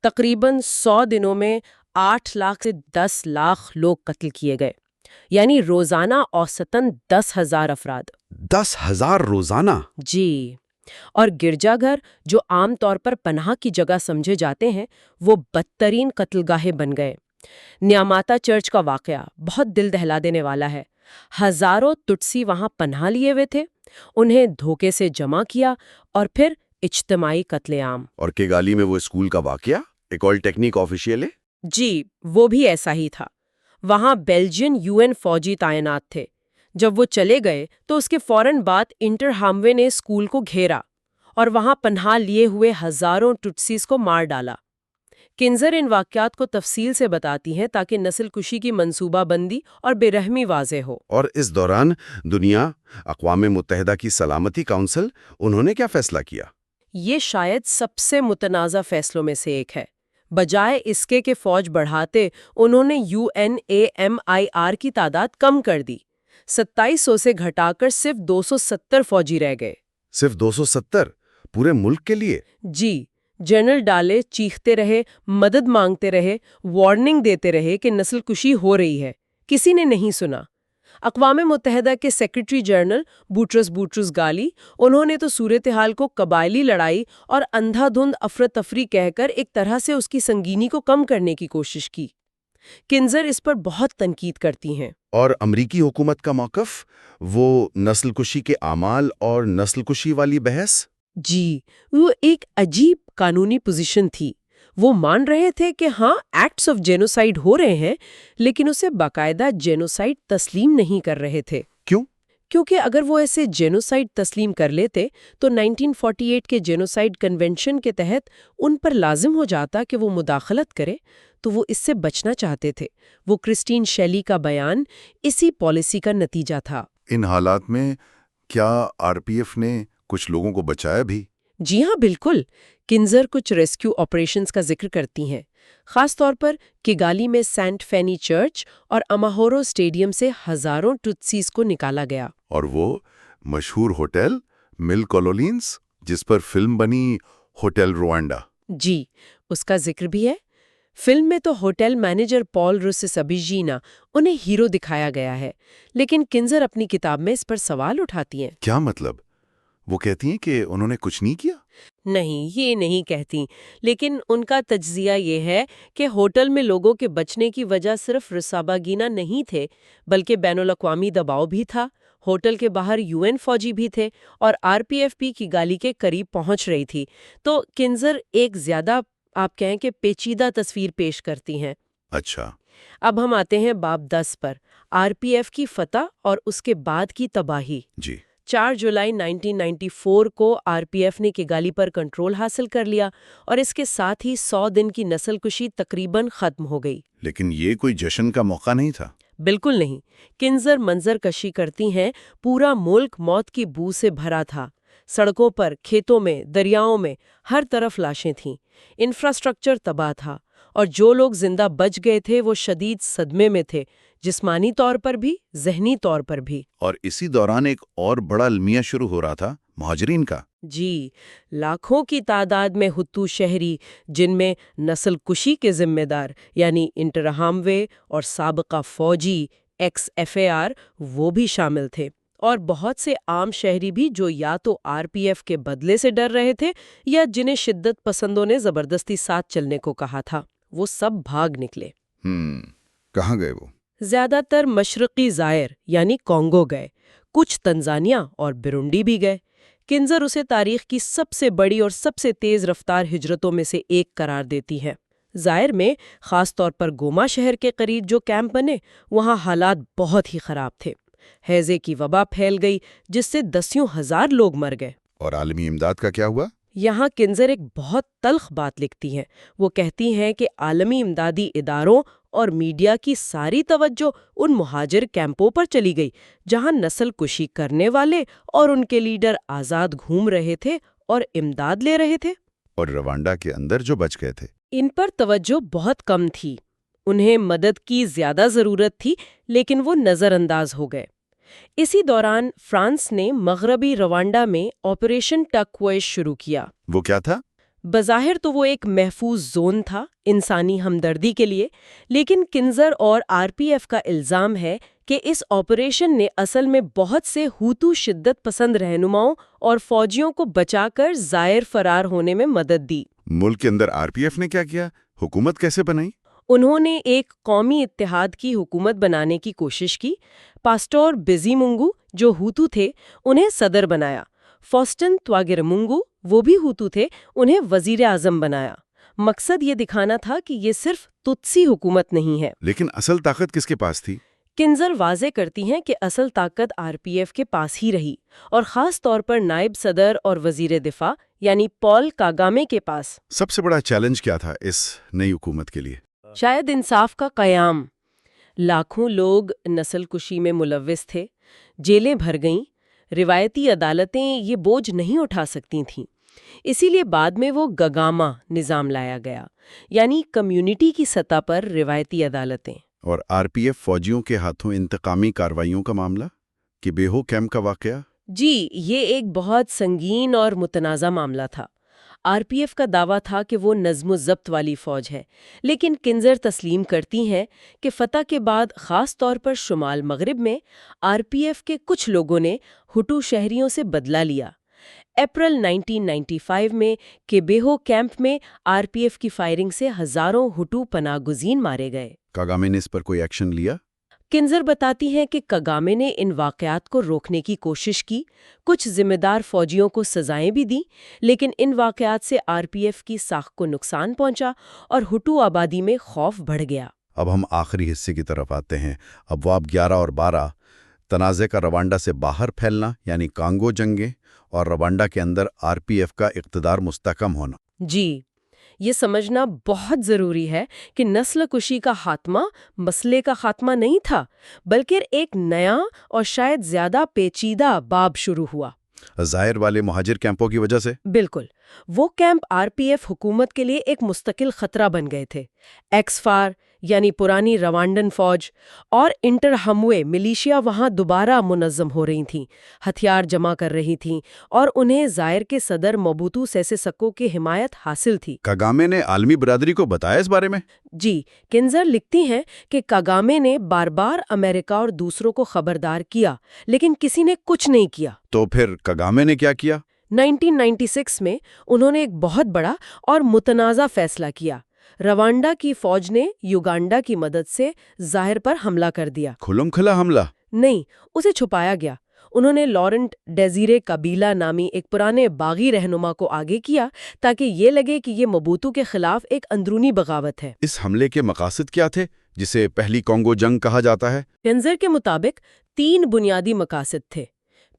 تقریباً 100 دنوں میں 8 لاکھ سے 10 لاکھ لوگ قتل کیے گئے، یعنی روزانہ اوسطاً 10,000 افراد۔ 10,000 روزانہ؟ جی، اور گرجا گھر جو عام طور پر پناہ کی جگہ سمجھے جاتے ہیں، وہ بدترین قتل گاہیں بن گئے۔ نیاماتا چرچ کا واقعہ بہت دل دہلا دینے والا ہے۔ ہزاروں تٹسی وہاں پناہ لیے ہوئے تھے، انہیں دھوکے سے جمع کیا اور پھر اجتماعی قتل عام۔ اور کیگالی میں وہ اسکول کا واقعہ ایکول ٹیکنیک آفیشیل ہے؟ جی، وہ بھی ایسا ہی تھا۔ وہاں بیلجین UN فوجی تعینات تھے۔ جب وہ چلے گئے تو اس کے فوراً بعد انٹر ہاموے نے اسکول کو گھیرا اور وہاں پناہ لیے ہوئے ہزاروں ٹٹسیز کو مار ڈالا۔ کنزر ان واقعات کو تفصیل سے بتاتی ہیں تاکہ نسل کشی کی منصوبہ بندی اور بے رحمی واضح ہو۔ اور اس دوران دنیا، اقوام متحدہ کی سلامتی کونسل، انہوں نے کیا فیصلہ کیا؟ یہ شاید سب سے متنازع فیصلوں میں سے ایک ہے۔ بجائے اس کے کہ فوج بڑھاتے، انہوں نے UNAMIR کی تعداد کم کر دی۔ 2700 سے گھٹا کر صرف 270 فوجی رہ گئے۔ صرف 270 پورے ملک کے لیے؟ جی، جنرل ڈالے چیختے رہے، مدد مانگتے رہے، وارننگ دیتے رہے کہ نسل کشی ہو رہی ہے، کسی نے نہیں سنا۔ اقوام متحدہ کے سیکرٹری جنرل بوٹرس گالی، انہوں نے تو صورتحال کو قبائلی لڑائی اور اندھا دھند افرتفری کہہ کر ایک طرح سے اس کی سنگینی کو کم کرنے کی کوشش کی۔ کنزر اس پر بہت تنقید کرتی ہیں۔ اور امریکی حکومت کا موقف، وہ نسل کشی کے اعمال اور نسل کشی والی بحث؟ جی، وہ ایک عجیب قانونی پوزیشن تھی۔ وہ مان رہے تھے کہ ہاں، ایکٹس آف جینوسائیڈ ہو رہے ہیں، لیکن اسے باقاعدہ جینوسائیڈ تسلیم نہیں کر رہے تھے۔ کیوں؟ کیونکہ اگر وہ ایسے جینوسائیڈ تسلیم کر لیتے تو 1948 کے جینوسائیڈ کنونشن کے تحت ان پر لازم ہو جاتا کہ وہ مداخلت کرے، تو وہ اس سے بچنا چاہتے تھے۔ وہ کرسٹین شیلی کا بیان اسی پالیسی کا نتیجہ تھا۔ ان حالات میں کیا RPF نے کچھ لوگوں کو بچایا بھی؟ جی ہاں، بالکل۔ کنزر کچھ ریسکیو آپریشنز کا ذکر کرتی ہیں، خاص طور پر کیگالی میں سینٹ فینی چرچ اور اماہورو اسٹیڈیم سے ہزاروں ٹوتسیز کو نکالا گیا۔ اور وہ مشہور ہوٹل مل کولولینز جس پر فلم بنی، ہوٹل روانڈا؟ جی، اس کا ذکر بھی ہے۔ فلم میں تو ہوٹل مینیجر پال روسسابیجینا انہیں ہیرو دکھایا گیا ہے، لیکن کنزر اپنی کتاب میں اس پر سوال اٹھاتی ہیں۔ کیا مطلب؟ وہ کہتی ہیں کہ انہوں نے کچھ نہیں کیا؟ نہیں، یہ نہیں کہتی، لیکن ان کا تجزیہ یہ ہے کہ ہوٹل میں لوگوں کے بچنے کی وجہ صرف رساباگینا نہیں تھے، بلکہ بین الاقوامی دباؤ بھی تھا۔ ہوٹل کے باہر UN فوجی بھی تھے اور RPF بھی کیگالی کے قریب پہنچ رہی تھی۔ تو کنزر ایک زیادہ، آپ کہیں کہ پیچیدہ تصویر پیش کرتی ہیں۔ اچھا، اب ہم آتے ہیں باب 10 پر، RPF کی فتح اور اس کے بعد کی تباہی۔ جی۔ 4 جولائی 1994 کو RPF نے کیگالی پر کنٹرول حاصل کر لیا اور اس کے ساتھ ہی 100 دن کی نسل کشی تقریباً ختم ہو گئی۔ لیکن یہ کوئی جشن کا موقع نہیں تھا؟ بالکل نہیں۔ کنزر منظر کشی کرتی ہیں، پورا ملک موت کی بو سے بھرا تھا۔ سڑکوں پر، کھیتوں میں، دریاؤں میں ہر طرف لاشیں تھیں۔ انفراسٹرکچر تباہ تھا اور جو لوگ زندہ بچ گئے تھے وہ شدید صدمے میں تھے، جسمانی طور پر بھی، ذہنی طور پر بھی۔ اور اسی دوران ایک اور بڑا المیہ شروع ہو رہا تھا، مہاجرین کا۔ جی، لاکھوں کی تعداد میں ہتو شہری، جن میں نسل کشی کے ذمہ دار یعنی انٹرہاموے اور سابقہ فوجی XFAR وہ بھی شامل تھے، اور بہت سے عام شہری بھی جو یا تو RPF کے بدلے سے ڈر رہے تھے یا جنہیں شدت پسندوں نے زبردستی ساتھ چلنے کو کہا تھا، وہ سب بھاگ نکلے۔ کہاں گئے وہ؟ زیادہ تر مشرقی زائر یعنی کانگو گئے، کچھ تنزانیہ اور برونڈی بھی گئے۔ کنزر اسے تاریخ کی سب سے بڑی اور سب سے تیز رفتار ہجرتوں میں سے ایک قرار دیتی ہے۔ زائر میں، خاص طور پر گوما شہر کے قریب جو کیمپ بنے، وہاں حالات بہت ہی خراب تھے۔ ہیضے کی وبا پھیل گئی جس سے 10,000 لوگ مر گئے۔ اور عالمی امداد کا کیا ہوا؟ یہاں کنزر ایک بہت تلخ بات لکھتی ہیں۔ وہ کہتی ہیں کہ عالمی امدادی اداروں اور میڈیا کی ساری توجہ ان مہاجر کیمپوں پر چلی گئی جہاں نسل کشی کرنے والے اور ان کے لیڈر آزاد گھوم رہے تھے اور امداد لے رہے تھے۔ اور روانڈا کے اندر جو بچ گئے تھے، ان پر توجہ بہت کم تھی۔ انہیں مدد کی زیادہ ضرورت تھی، لیکن وہ نظر انداز ہو گئے۔ اسی دوران فرانس نے مغربی روانڈا میں آپریشن ٹرکوئز شروع کیا۔ وہ کیا تھا؟ بظاہر تو وہ ایک محفوظ زون تھا انسانی ہمدردی کے لیے، لیکن کنزر اور آر پی ایف کا الزام ہے کہ اس آپریشن نے اصل میں بہت سے ہوتو شدت پسند رہنماؤں اور فوجیوں کو بچا کر زائر فرار ہونے میں مدد دی۔ ملک کے اندر آر پی ایف نے کیا کیا؟ حکومت کیسے بنائی؟ انہوں نے ایک قومی اتحاد کی حکومت بنانے کی کوشش کی۔ پاسٹور بزیمونگو جو ہوتو تھے انہیں صدر بنایا۔ فوسٹن تواگیرمونگو وہ بھی ہوتو تھے، انہیں وزیر اعظم بنایا۔ مقصد یہ دکھانا تھا کہ یہ صرف تتسی حکومت نہیں ہے۔ لیکن اصل طاقت کس کے پاس تھی؟ کنزر واضح کرتی ہیں کہ اصل طاقت آر پی ایف کے پاس ہی رہی، اور خاص طور پر نائب صدر اور وزیر دفاع یعنی پال کاگامے کے پاس۔ سب سے بڑا چیلنج کیا تھا اس نئی حکومت کے لیے؟ شاید انصاف کا قیام۔ لاکھوں لوگ نسل کشی میں ملوث تھے، جیلیں بھر گئیں، روایتی عدالتیں یہ بوجھ نہیں اٹھا سکتی تھیں۔ اسی لیے بعد میں وہ گگاما نظام لایا گیا، یعنی کمیونٹی کی سطح پر روایتی عدالتیں۔ اور آر پی ایف فوجیوں کے ہاتھوں انتقامی کارروائیوں کا معاملہ، کہ بیہو کیمپ کا واقعہ؟ جی، یہ ایک بہت سنگین اور متنازع معاملہ تھا۔ آر پی ایف کا دعویٰ تھا کہ وہ نظم و ضبط والی فوج ہے، لیکن کنزر تسلیم کرتی ہیں کہ فتح کے بعد خاص طور پر شمال مغرب میں آر پی ایف کے کچھ لوگوں نے ہٹو شہریوں سے بدلہ لیا۔ اپریل 1995 میں کیبیہو کیمپ میں آر پی ایف کی فائرنگ سے ہزاروں ہٹو پناہ گزین مارے گئے۔ کاگامے نے اس پر کوئی ایکشن لیا؟ کنزر بتاتی ہیں کہ کاگامے نے ان واقعات کو روکنے کی کوشش کی، کچھ ذمہ دار فوجیوں کو سزائیں بھی دیں، لیکن ان واقعات سے آر پی ایف کی ساکھ کو نقصان پہنچا اور ہٹو آبادی میں خوف بڑھ گیا۔ اب ہم آخری حصے کی طرف آتے ہیں۔ ابواب 11 اور 12، تنازع کا روانڈا سے باہر پھیلنا یعنی کانگو جنگیں، اور روانڈا کے اندر آر پی ایف کا اقتدار مستحکم ہونا۔ جی، یہ سمجھنا بہت ضروری ہے کہ نسل کشی کا خاتمہ مسئلے کا خاتمہ نہیں تھا، بلکہ ایک نیا اور شاید زیادہ پیچیدہ باب شروع ہوا۔ ظاہر والے مہاجر کیمپوں کی وجہ سے؟ بالکل، وہ کیمپ آر پی ایف حکومت کے لیے ایک مستقل خطرہ بن گئے تھے۔ ایکسفار یعنی پرانی روانڈن فوج اور انٹر ہموے ملیشیا وہاں دوبارہ منظم ہو رہی تھیں، ہتھیار جمع کر رہی تھیں، اور انہیں زائر کے صدر موبوتو سیسے سکو کی حمایت حاصل تھی۔ کاگامے نے عالمی برادری کو بتایا اس بارے میں؟ جی، کنزر لکھتی ہیں کہ کاگامے نے بار بار امریکہ اور دوسروں کو خبردار کیا، لیکن کسی نے کچھ نہیں کیا۔ تو پھر کاگامے نے کیا کیا؟ 1996 میں انہوں نے ایک بہت بڑا اور متنازع فیصلہ کیا۔ روانڈا کی فوج نے یوگانڈا کی مدد سے ظاہر پر حملہ کر دیا۔ کھلم کھلا حملہ؟ نہیں، اسے چھپایا گیا۔ انہوں نے لارنٹ ڈیزیرے کابیلا نامی ایک پرانے باغی رہنما کو آگے کیا تاکہ یہ لگے کہ یہ موبوتو کے خلاف ایک اندرونی بغاوت ہے۔ اس حملے کے مقاصد کیا تھے، جسے پہلی کانگو جنگ کہا جاتا ہے؟ کنزر کے مطابق 3 بنیادی مقاصد تھے۔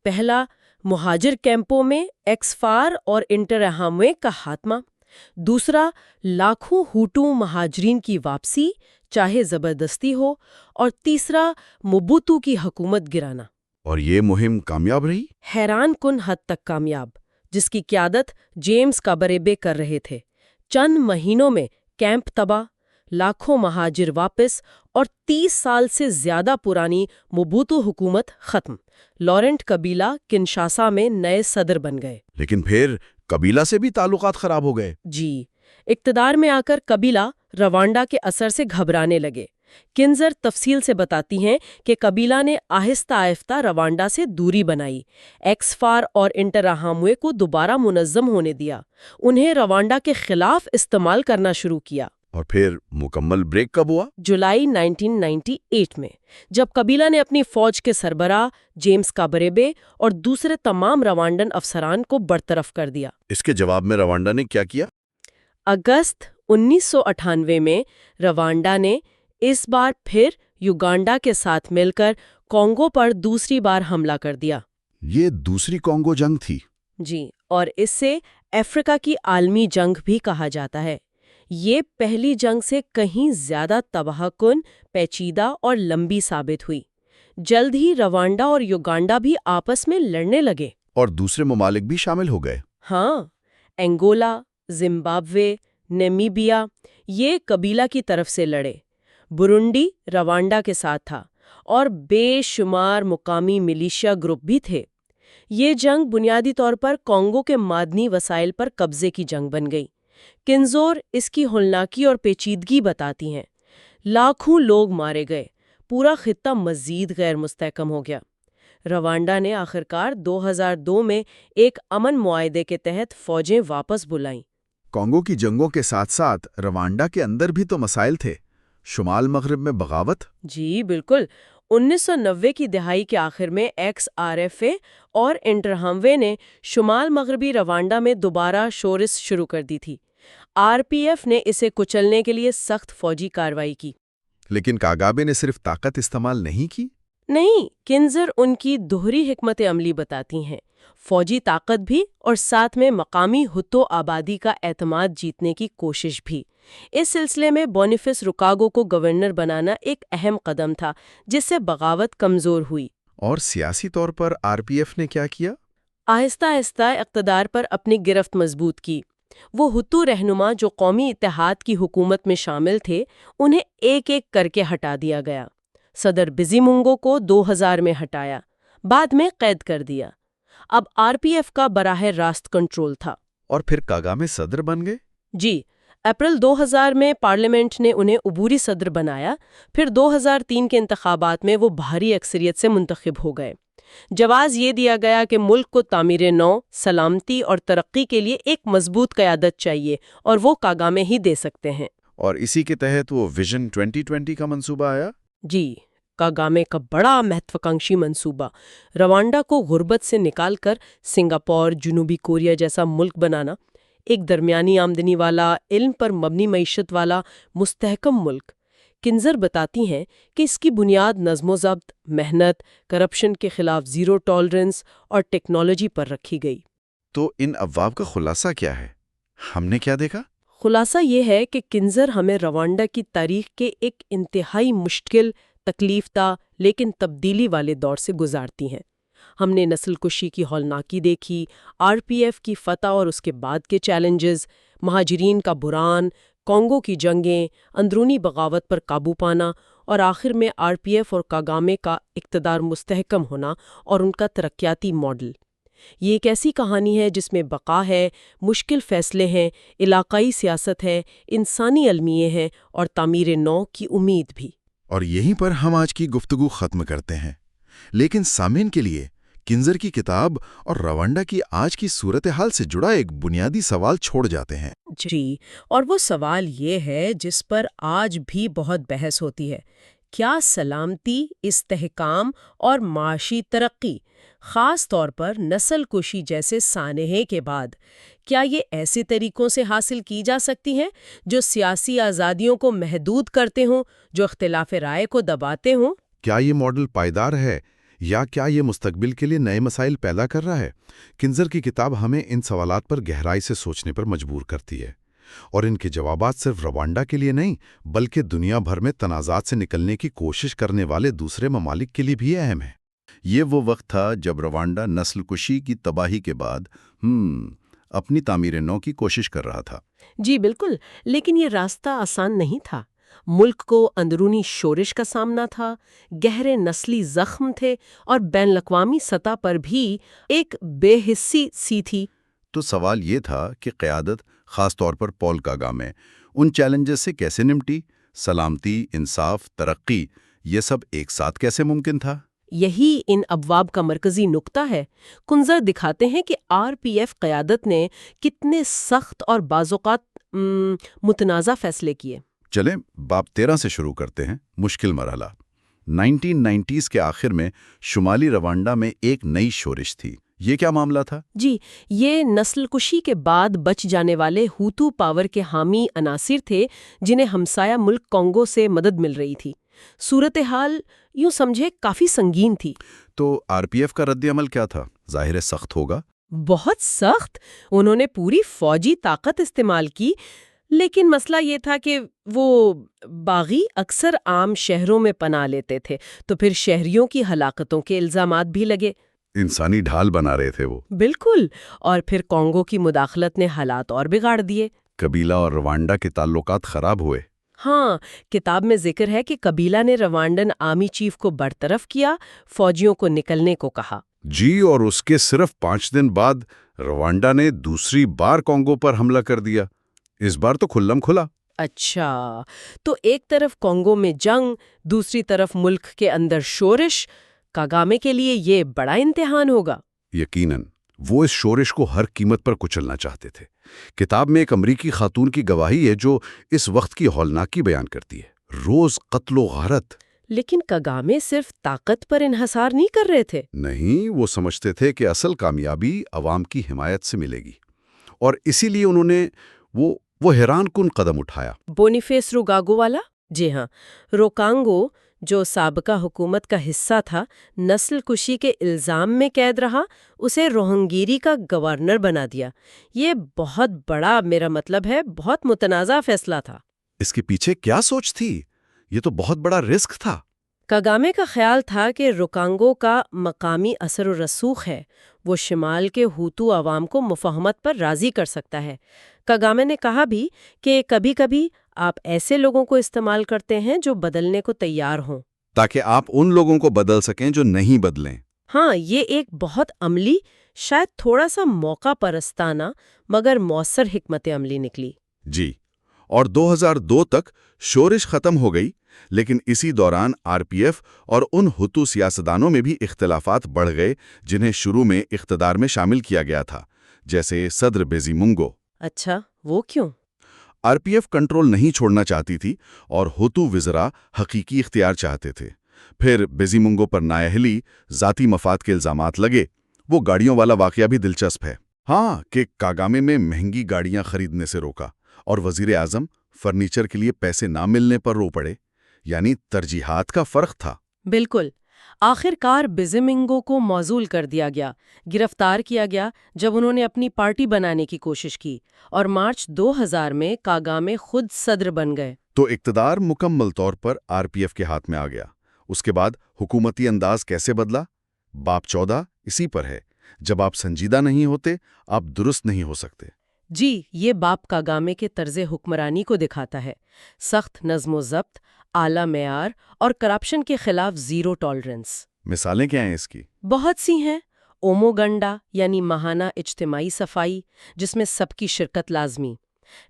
پہلا، مہاجر کیمپوں میں ایکسفار اور انٹرہاموے کا خاتمہ۔ دوسرا، لاکھوں ہوٹو مہاجرین کی واپسی چاہے زبردستی ہو۔ اور تیسرا، موبوتو کی حکومت گرانا۔ اور یہ مہم کامیاب رہی؟ حیران کن حد تک کامیاب، جس کی قیادت جیمز کابریبے کر رہے تھے۔ چند مہینوں میں کیمپ تباہ، لاکھوں مہاجر واپس، اور 30 سال سے زیادہ پرانی موبوتو حکومت ختم۔ لارنٹ قبیلہ کنشاسا میں نئے صدر بن گئے۔ لیکن پھر قبیلہ سے بھی تعلقات خراب ہو گئے؟ جی، اقتدار میں آ کر قبیلہ روانڈا کے اثر سے گھبرانے لگے۔ کنزر تفصیل سے بتاتی ہیں کہ قبیلہ نے آہستہ آہستہ روانڈا سے دوری بنائی، ایکسفار اور انٹرہاموے کو دوبارہ منظم ہونے دیا، انہیں روانڈا کے خلاف استعمال کرنا شروع کیا۔ اور پھر مکمل بریک کب ہوا؟ جولائی 1998 میں، جب قبیلہ نے اپنی فوج کے سربراہ جیمز کابریبے اور دوسرے تمام روانڈن افسران کو برطرف کر دیا۔ اس کے جواب میں روانڈا نے کیا کیا؟ اگست 1998 میں روانڈا نے اس بار پھر یوگانڈا کے ساتھ مل کر کانگو پر دوسری بار حملہ کر دیا۔ یہ دوسری کانگو جنگ تھی؟ جی، اور اس سے افریقہ کی عالمی جنگ بھی کہا جاتا ہے۔ یہ پہلی جنگ سے کہیں زیادہ تباہ کن، پیچیدہ اور لمبی ثابت ہوئی۔ جلد ہی روانڈا اور یوگانڈا بھی آپس میں لڑنے لگے۔ اور دوسرے ممالک بھی شامل ہو گئے۔ ہاں، انگولا، زمبابوے، نیمیبیا یہ قبیلہ کی طرف سے لڑے۔ برونڈی روانڈا کے ساتھ تھا اور بے شمار مقامی ملیشیا گروپ بھی تھے۔ یہ جنگ بنیادی طور پر کانگو کے معدنی وسائل پر قبضے کی جنگ بن گئی۔ کنزور اس کی ہولناکی اور پیچیدگی بتاتی ہیں۔ لاکھوں لوگ مارے گئے، پورا خطہ مزید غیر مستحکم ہو گیا۔ روانڈا نے آخرکار 2002 میں ایک امن معاہدے کے تحت فوجیں واپس بلائیں۔ کانگو کی جنگوں کے ساتھ ساتھ روانڈا کے اندر بھی تو مسائل تھے۔ شمال مغرب میں بغاوت۔ جی بالکل، 1990 کی دہائی کے آخر میں XRFA اور انٹرہموے نے شمال مغربی روانڈا میں دوبارہ شورش شروع کر دی تھی۔ RPF نے اسے کچلنے کے لیے سخت فوجی کارروائی کی۔ لیکن کاگابے نے صرف طاقت استعمال نہیں کی۔ نہیں، کنزر ان کی دوہری حکمت عملی بتاتی ہیں، فوجی طاقت بھی اور ساتھ میں مقامی ہتو آبادی کا اعتماد جیتنے کی کوشش بھی۔ اس سلسلے میں بونیفیس رکاگو کو گورنر بنانا ایک اہم قدم تھا، جس سے بغاوت کمزور ہوئی۔ اور سیاسی طور پر RPF نے کیا کیا؟ آہستہ آہستہ اقتدار پر اپنی گرفت مضبوط کی۔ وہ ہتو رہنما جو قومی اتحاد کی حکومت میں شامل تھے، انہیں ایک ایک کر کے ہٹا دیا گیا۔ صدر بزیمونگو کو 2000 میں ہٹایا، بعد میں قید کر دیا۔ اب RPF کا براہ راست کنٹرول تھا۔ اور پھر کاگامے صدر بن گئے؟ جی، اپریل 2000 میں پارلیمنٹ نے انہیں عبوری صدر بنایا، پھر 2003 کے انتخابات میں وہ بھاری اکثریت سے منتخب ہو گئے۔ جواز یہ دیا گیا کہ ملک کو تعمیر نو، سلامتی اور ترقی کے لیے ایک مضبوط قیادت چاہیے، اور وہ کاگامے ہی دے سکتے ہیں۔ اور اسی کے تحت وہ ویژن 2020 کا منصوبہ آیا؟ جی، کاگامے کا بڑا مہتواکانکشی منصوبہ روانڈا کو غربت سے نکال کر سنگاپور، جنوبی کوریا جیسا ملک بنانا، ایک درمیانی آمدنی والا، علم پر مبنی معیشت والا مستحکم ملک۔ کنزر بتاتی ہیں کہ اس کی بنیاد نظم و ضبط، محنت، کرپشن کے خلاف زیرو ٹالرنس اور ٹیکنالوجی پر رکھی گئی۔ تو ان ابواب کا خلاصہ کیا ہے؟ ہم نے کیا دیکھا؟ خلاصہ یہ ہے کہ کنزر ہمیں روانڈا کی تاریخ کے ایک انتہائی مشکل، تکلیف دہ لیکن تبدیلی والے دور سے گزارتی ہیں۔ ہم نے نسل کشی کی ہولناکی دیکھی، RPF کی فتح اور اس کے بعد کے چیلنجز، مہاجرین کا بحران، کانگو کی جنگیں، اندرونی بغاوت پر قابو پانا، اور آخر میں RPF اور کاگامے کا اقتدار مستحکم ہونا اور ان کا ترقیاتی ماڈل۔ یہ ایک ایسی کہانی ہے جس میں بقا ہے، مشکل فیصلے ہیں، علاقائی سیاست ہے، انسانی المیے ہیں اور تعمیر نو کی امید بھی۔ اور یہیں پر ہم آج کی گفتگو ختم کرتے ہیں، لیکن سامعین کے لیے کنزر کی کتاب اور روانڈا کی آج کی صورتحال سے جڑا ایک بنیادی سوال چھوڑ جاتے ہیں۔ جی، اور وہ سوال یہ ہے جس پر آج بھی بہت بحث ہوتی ہے: کیا سلامتی، استحکام اور معاشی ترقی، خاص طور پر نسل کشی جیسے سانحے کے بعد، کیا یہ ایسے طریقوں سے حاصل کی جا سکتی ہیں جو سیاسی آزادیوں کو محدود کرتے ہوں، جو اختلاف رائے کو دباتے ہوں؟ کیا یہ ماڈل پائیدار ہے یا کیا یہ مستقبل کے لیے نئے مسائل پیدا کر رہا ہے؟ کنزر کی کتاب ہمیں ان سوالات پر گہرائی سے سوچنے پر مجبور کرتی ہے، اور ان کے جوابات صرف روانڈا کے لیے نہیں بلکہ دنیا بھر میں تنازعات سے نکلنے کی کوشش کرنے والے دوسرے ممالک کے لیے بھی اہم ہے۔ یہ وہ وقت تھا جب روانڈا نسل کشی کی تباہی کے بعد اپنی تعمیر نو کی کوشش کر رہا تھا۔ جی بالکل، لیکن یہ راستہ آسان نہیں تھا۔ ملک کو اندرونی شورش کا سامنا تھا، گہرے نسلی زخم تھے، اور بین الاقوامی سطح پر بھی ایک بے حسی سی تھی۔ تو سوال یہ تھا کہ قیادت، خاص طور پر پول کاگامے، ان چیلنجز سے کیسے نمٹی؟ سلامتی، انصاف، ترقی، یہ سب ایک ساتھ کیسے ممکن تھا؟ یہی ان ابواب کا مرکزی نقطہ ہے۔ کنزر دکھاتے ہیں کہ RPF قیادت نے کتنے سخت اور بعض اوقات متنازع فیصلے کیے۔ چلیں باب 13 سے شروع کرتے ہیں، مشکل مرحلہ۔ 1990s کے آخر میں شمالی روانڈا میں ایک نئی شورش تھی۔ یہ کیا معاملہ تھا؟ جی، یہ نسل کشی کے بعد بچ جانے والے ہوتو پاور کے حامی عناصر تھے جنہیں ہمسایہ ملک کانگو سے مدد مل رہی تھی۔ صورتحال یوں سمجھے کافی سنگین تھی۔ تو RPF کا رد عمل کیا تھا؟ ظاہر سخت ہوگا۔ بہت سخت. انہوں نے پوری فوجی طاقت استعمال کی، لیکن مسئلہ یہ تھا کہ وہ باغی اکثر عام شہروں میں پناہ لیتے تھے، تو پھر شہریوں کی ہلاکتوں کے الزامات بھی لگے. انسانی ڈھال بنا رہے تھے وہ. بالکل. اور پھر کانگو کی مداخلت نے حالات اور بگاڑ دیے. قبیلہ اور روانڈا کے تعلقات خراب ہوئے. ہاں، کتاب میں ذکر ہے کہ قبیلہ نے روانڈن آرمی چیف کو برطرف کیا، فوجیوں کو نکلنے کو کہا. جی، اور اس کے صرف 5 دن بعد روانڈا نے دوسری بار کانگو پر حملہ کر دیا. اس بار تو کھلم کھلا. اچھا، تو ایک طرف کانگو میں جنگ، دوسری طرف ملک کے اندر شورش. کاگامے کے لیے یہ بڑا امتحان ہوگا. یقیناً وہ اس شورش کو ہر قیمت پر کچلنا چاہتے تھے. کتاب میں ایک امریکی خاتون کی گواہی ہے جو اس وقت کی ہولناکی بیان کرتی ہے. روز قتل و غارت. لیکن کاگامے صرف طاقت پر انحصار نہیں کر رہے تھے. نہیں، وہ سمجھتے تھے کہ اصل کامیابی عوام کی حمایت سے ملے گی، اور اسی لیے انہوں نے وہ حیران کن قدم اٹھایا. بونیفیس روگاگو والا؟ جی ہاں. روکانگو، جو سابقہ حکومت کا حصہ تھا، نسل کشی کے الزام میں قید رہا، اسے روہنگیری کا گورنر بنا دیا. یہ بہت بڑا، میرا مطلب ہے بہت متنازع فیصلہ تھا. اس کے پیچھے کیا سوچ تھی؟ یہ تو بہت بڑا رسک تھا. کاگامے کا خیال تھا کہ روکانگو کا مقامی اثر و رسوخ ہے، وہ شمال کے ہوتو عوام کو مفاہمت پر راضی کر سکتا ہے. کاگامے نے کہا بھی کہ کبھی کبھی آپ ایسے لوگوں کو استعمال کرتے ہیں جو بدلنے کو تیار ہوں، تاکہ آپ ان لوگوں کو بدل سکیں جو نہیں بدلیں. ہاں، یہ ایک بہت عملی، شاید تھوڑا سا موقع پرستانہ مگر مؤثر حکمت عملی نکلی. جی، اور 2002 تک شورش ختم ہو گئی، لیکن اسی دوران آر پی ایف اور ان ہتو سیاستدانوں میں بھی اختلافات بڑھ گئے جنہیں شروع میں اقتدار میں شامل کیا گیا تھا، جیسے صدر بیزیمونگو. اچھا، وہ کیوں؟ آر پی ایف کنٹرول نہیں چھوڑنا چاہتی تھی اور ہتو وزراء حقیقی اختیار چاہتے تھے. پھر بیزیمونگو پر نااہلی، ذاتی مفاد کے الزامات لگے. وہ گاڑیوں والا واقعہ بھی دلچسپ ہے. ہاں، کہ کاگامے میں مہنگی گاڑیاں خریدنے سے روکا اور وزیر اعظم فرنیچر کے لیے پیسے نہ ملنے پر رو پڑے. یعنی ترجیحات کا فرق تھا. بالکل. آخر کار بیزیمونگو کو معزول کر دیا گیا، گرفتار کیا گیا جب انہوں نے اپنی پارٹی بنانے کی کوشش کی، اور مارچ 2000 میں کاگامے خود صدر بن گئے. تو اقتدار مکمل طور پر آر پی ایف کے ہاتھ میں آ گیا. اس کے بعد حکومتی انداز کیسے بدلا؟ باب 14 اسی پر ہے. جب آپ سنجیدہ نہیں ہوتے، آپ درست نہیں ہو سکتے. جی، یہ باپ کاگامے کے طرز حکمرانی کو دکھاتا ہے. سخت نظم و ضبط، اعلیٰ معیار اور کرپشن کے خلاف زیرو ٹالرنس. مثالیں کیا ہیں اس کی؟ بہت سی ہیں. اوموگنڈا یعنی ماہانہ اجتماعی صفائی جس میں سب کی شرکت لازمی،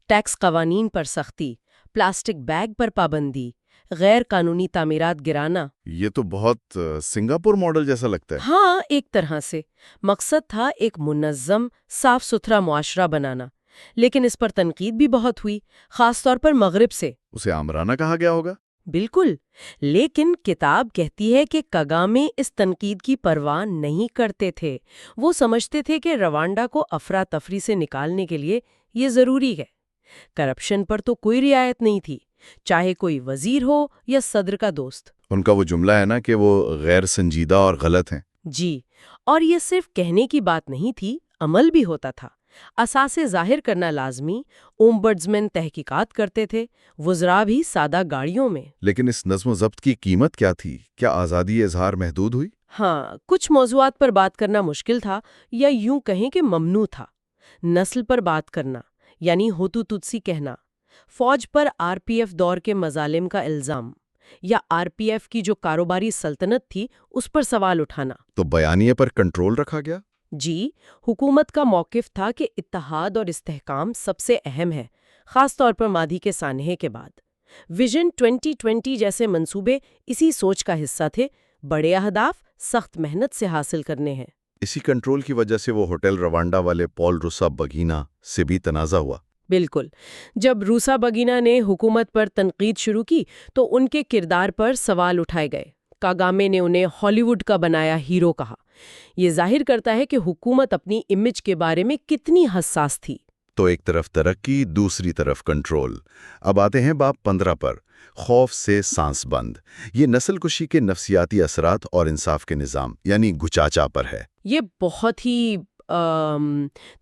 ٹیکس قوانین پر سختی، پلاسٹک بیگ پر پابندی، غیر قانونی تعمیرات گرانا. یہ تو بہت سنگاپور ماڈل جیسا لگتا ہے. ہاں، ایک طرح سے. مقصد تھا ایک منظم، صاف ستھرا معاشرہ بنانا. لیکن اس پر تنقید بھی بہت ہوئی، خاص طور پر مغرب سے. اسے آمرانہ کہا گیا ہوگا. بالکل. لیکن کتاب کہتی ہے کہ کاگامے اس تنقید کی پرواہ نہیں کرتے تھے. وہ سمجھتے تھے کہ روانڈا کو افراتفری سے نکالنے کے لیے یہ ضروری ہے. کرپشن پر تو کوئی رعایت نہیں تھی، چاہے کوئی وزیر ہو یا صدر کا دوست. ان کا وہ جملہ ہے نا کہ وہ غیر سنجیدہ اور غلط ہیں. جی، اور یہ صرف کہنے کی بات نہیں تھی، عمل بھی ہوتا تھا. اثاثے ظاہر کرنا لازمی، اومبڈسمین تحقیقات کرتے تھے، وزراء بھی سادہ گاڑیوں میں. لیکن اس نظم و ضبط کی قیمت کیا تھی؟ کیا آزادی اظہار محدود ہوئی؟ ہاں، کچھ موضوعات پر بات کرنا مشکل تھا، یا یوں کہیں کہ ممنوع تھا. نسل پر بات کرنا، یعنی ہوتو تتسی کہنا، فوج پر آر پی ایف دور کے مظالم کا الزام، یا آر پی ایف کی جو کاروباری سلطنت تھی اس پر سوال اٹھانا. تو بیانیے پر کنٹرول رکھا گیا؟ جی، حکومت کا موقف تھا کہ اتحاد اور استحکام سب سے اہم ہے، خاص طور پر ماضی کے سانحے کے بعد. ویژن 2020 جیسے منصوبے اسی سوچ کا حصہ تھے. بڑے اہداف سخت محنت سے حاصل کرنے ہیں. اسی کنٹرول کی وجہ سے وہ ہوٹل روانڈا والے پال روسا بگینا سے بھی تنازع ہوا. بالکل. جب روسا بگینا نے حکومت پر تنقید شروع کی تو ان کے کردار پر سوال اٹھائے گئے. کاگامے نے انہیں ہالی ووڈ کا بنایا ہیرو کہا. یہ ظاہر کرتا ہے کہ حکومت اپنی امیج کے بارے میں کتنی حساس تھی. تو ایک طرف ترقی، دوسری طرف کنٹرول. اب آتے ہیں باب 15 پر، خوف سے سانس بند. یہ نسل کشی کے نفسیاتی اثرات اور انصاف کے نظام یعنی گچاچا پر ہے. یہ بہت ہی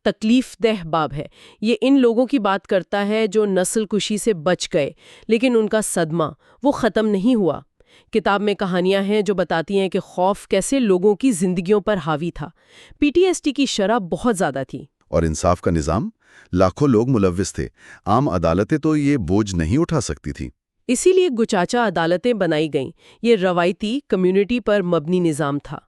تکلیف دہ باب ہے۔ یہ ان لوگوں کی بات کرتا ہے جو نسل کشی سے بچ گئے، لیکن ان کا صدمہ وہ ختم نہیں ہوا۔ کتاب میں کہانیاں ہیں جو بتاتی ہیں کہ خوف کیسے لوگوں کی زندگیوں پر حاوی تھا۔ PTSD کی شرح بہت زیادہ تھی۔ اور انصاف کا نظام؟ لاکھوں لوگ ملوث تھے، عام عدالتیں تو یہ بوجھ نہیں اٹھا سکتی تھیں۔ اسی لیے گچاچا عدالتیں بنائی گئیں۔ یہ روایتی کمیونٹی پر مبنی نظام تھا۔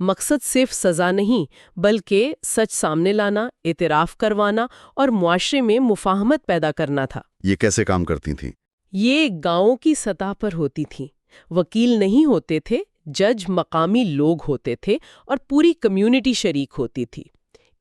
مقصد صرف سزا نہیں بلکہ سچ سامنے لانا، اعتراف کروانا اور معاشرے میں مفاہمت پیدا کرنا تھا۔ یہ کیسے کام کرتی تھیں؟ یہ گاؤں کی سطح پر ہوتی تھیں۔ وکیل نہیں ہوتے تھے، جج مقامی لوگ ہوتے تھے اور پوری کمیونٹی شریک ہوتی تھی۔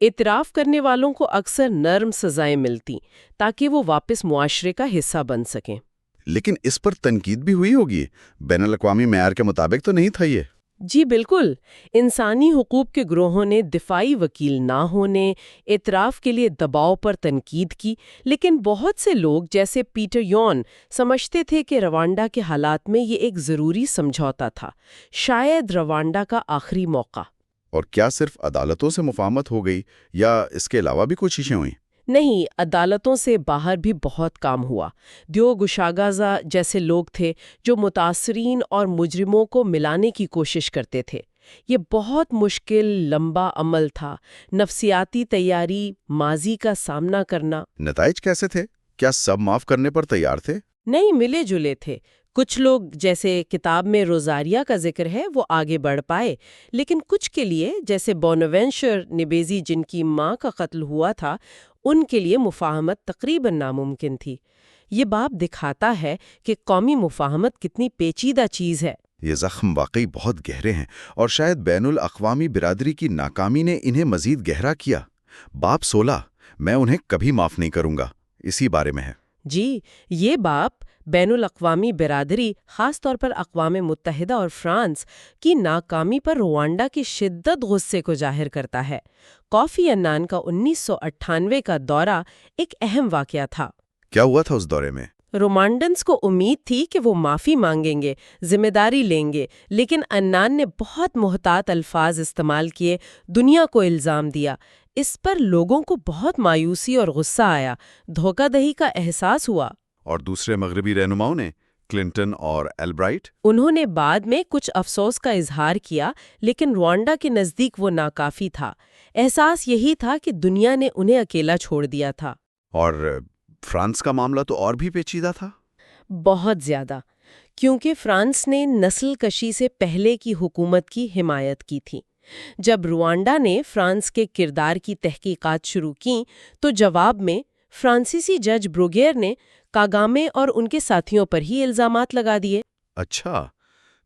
اعتراف کرنے والوں کو اکثر نرم سزائیں ملتی تاکہ وہ واپس معاشرے کا حصہ بن سکیں۔ لیکن اس پر تنقید بھی ہوئی ہوگی، بین الاقوامی معیار کے مطابق تو نہیں تھا یہ۔ جی بالکل، انسانی حقوق کے گروہوں نے دفاعی وکیل نہ ہونے، اعتراف کے لیے دباؤ پر تنقید کی، لیکن بہت سے لوگ جیسے پیٹر یون سمجھتے تھے کہ روانڈا کے حالات میں یہ ایک ضروری سمجھوتا تھا، شاید روانڈا کا آخری موقع۔ اور کیا صرف عدالتوں سے مفاہمت ہو گئی یا اس کے علاوہ بھی کچھ چیزیں ہوئیں؟ نہیں، عدالتوں سے باہر بھی بہت کام ہوا۔ دیو گشاگازا جیسے لوگ تھے جو متاثرین اور مجرموں کو ملانے کی کوشش کرتے تھے۔ یہ بہت مشکل لمبا عمل تھا، نفسیاتی تیاری، ماضی کا سامنا کرنا۔ نتائج کیسے تھے؟ کیا سب معاف کرنے پر تیار تھے؟ نہیں، ملے جلے تھے۔ کچھ لوگ جیسے کتاب میں روزاریا کا ذکر ہے وہ آگے بڑھ پائے، لیکن کچھ کے لیے جیسے بونوینشر نبیزی جن کی ماں کا قتل ہوا تھا، ان کے لیے مفاہمت تقریباً ناممکن تھی۔ یہ باب دکھاتا ہے کہ قومی مفاہمت کتنی پیچیدہ چیز ہے۔ یہ زخم واقعی بہت گہرے ہیں اور شاید بین الاقوامی برادری کی ناکامی نے انہیں مزید گہرا کیا۔ باب 16 میں انہیں کبھی معاف نہیں کروں گا، اسی بارے میں ہے۔ جی، یہ باب بین الاقوامی برادری، خاص طور پر اقوام متحدہ اور فرانس کی ناکامی پر روانڈا کی شدت غصے کو ظاہر کرتا ہے۔ کوفی عنان کا 1998 کا دورہ ایک اہم واقعہ تھا۔ کیا ہوا تھا اس دورے میں؟ رومانڈنز کو امید تھی کہ وہ معافی مانگیں گے، ذمہ داری لیں گے، لیکن عنان نے بہت محتاط الفاظ استعمال کیے، دنیا کو الزام دیا۔ اس پر لوگوں کو بہت مایوسی اور غصہ آیا، دھوکہ دہی کا احساس ہوا۔ اور دوسرے مغربی رہنماؤں نے، کلنٹن اور البرائٹ، انہوں نے بعد میں کچھ افسوس کا اظہار کیا، لیکن روانڈا کے نزدیک وہ ناکافی تھا۔ احساس یہی تھا کہ دنیا نے انہیں اکیلا چھوڑ دیا تھا۔ اور فرانس کا معاملہ تو اور بھی پیچیدہ تھا۔ بہت زیادہ، کیونکہ فرانس نے نسل کشی سے پہلے کی حکومت کی حمایت کی تھی۔ جب روانڈا نے فرانس کے کردار کی تحقیقات شروع کیں تو جواب میں فرانسیسی جج بروگیر نے کاگامے اور ان کے ساتھیوں پر ہی الزامات لگا دیے۔ اچھا،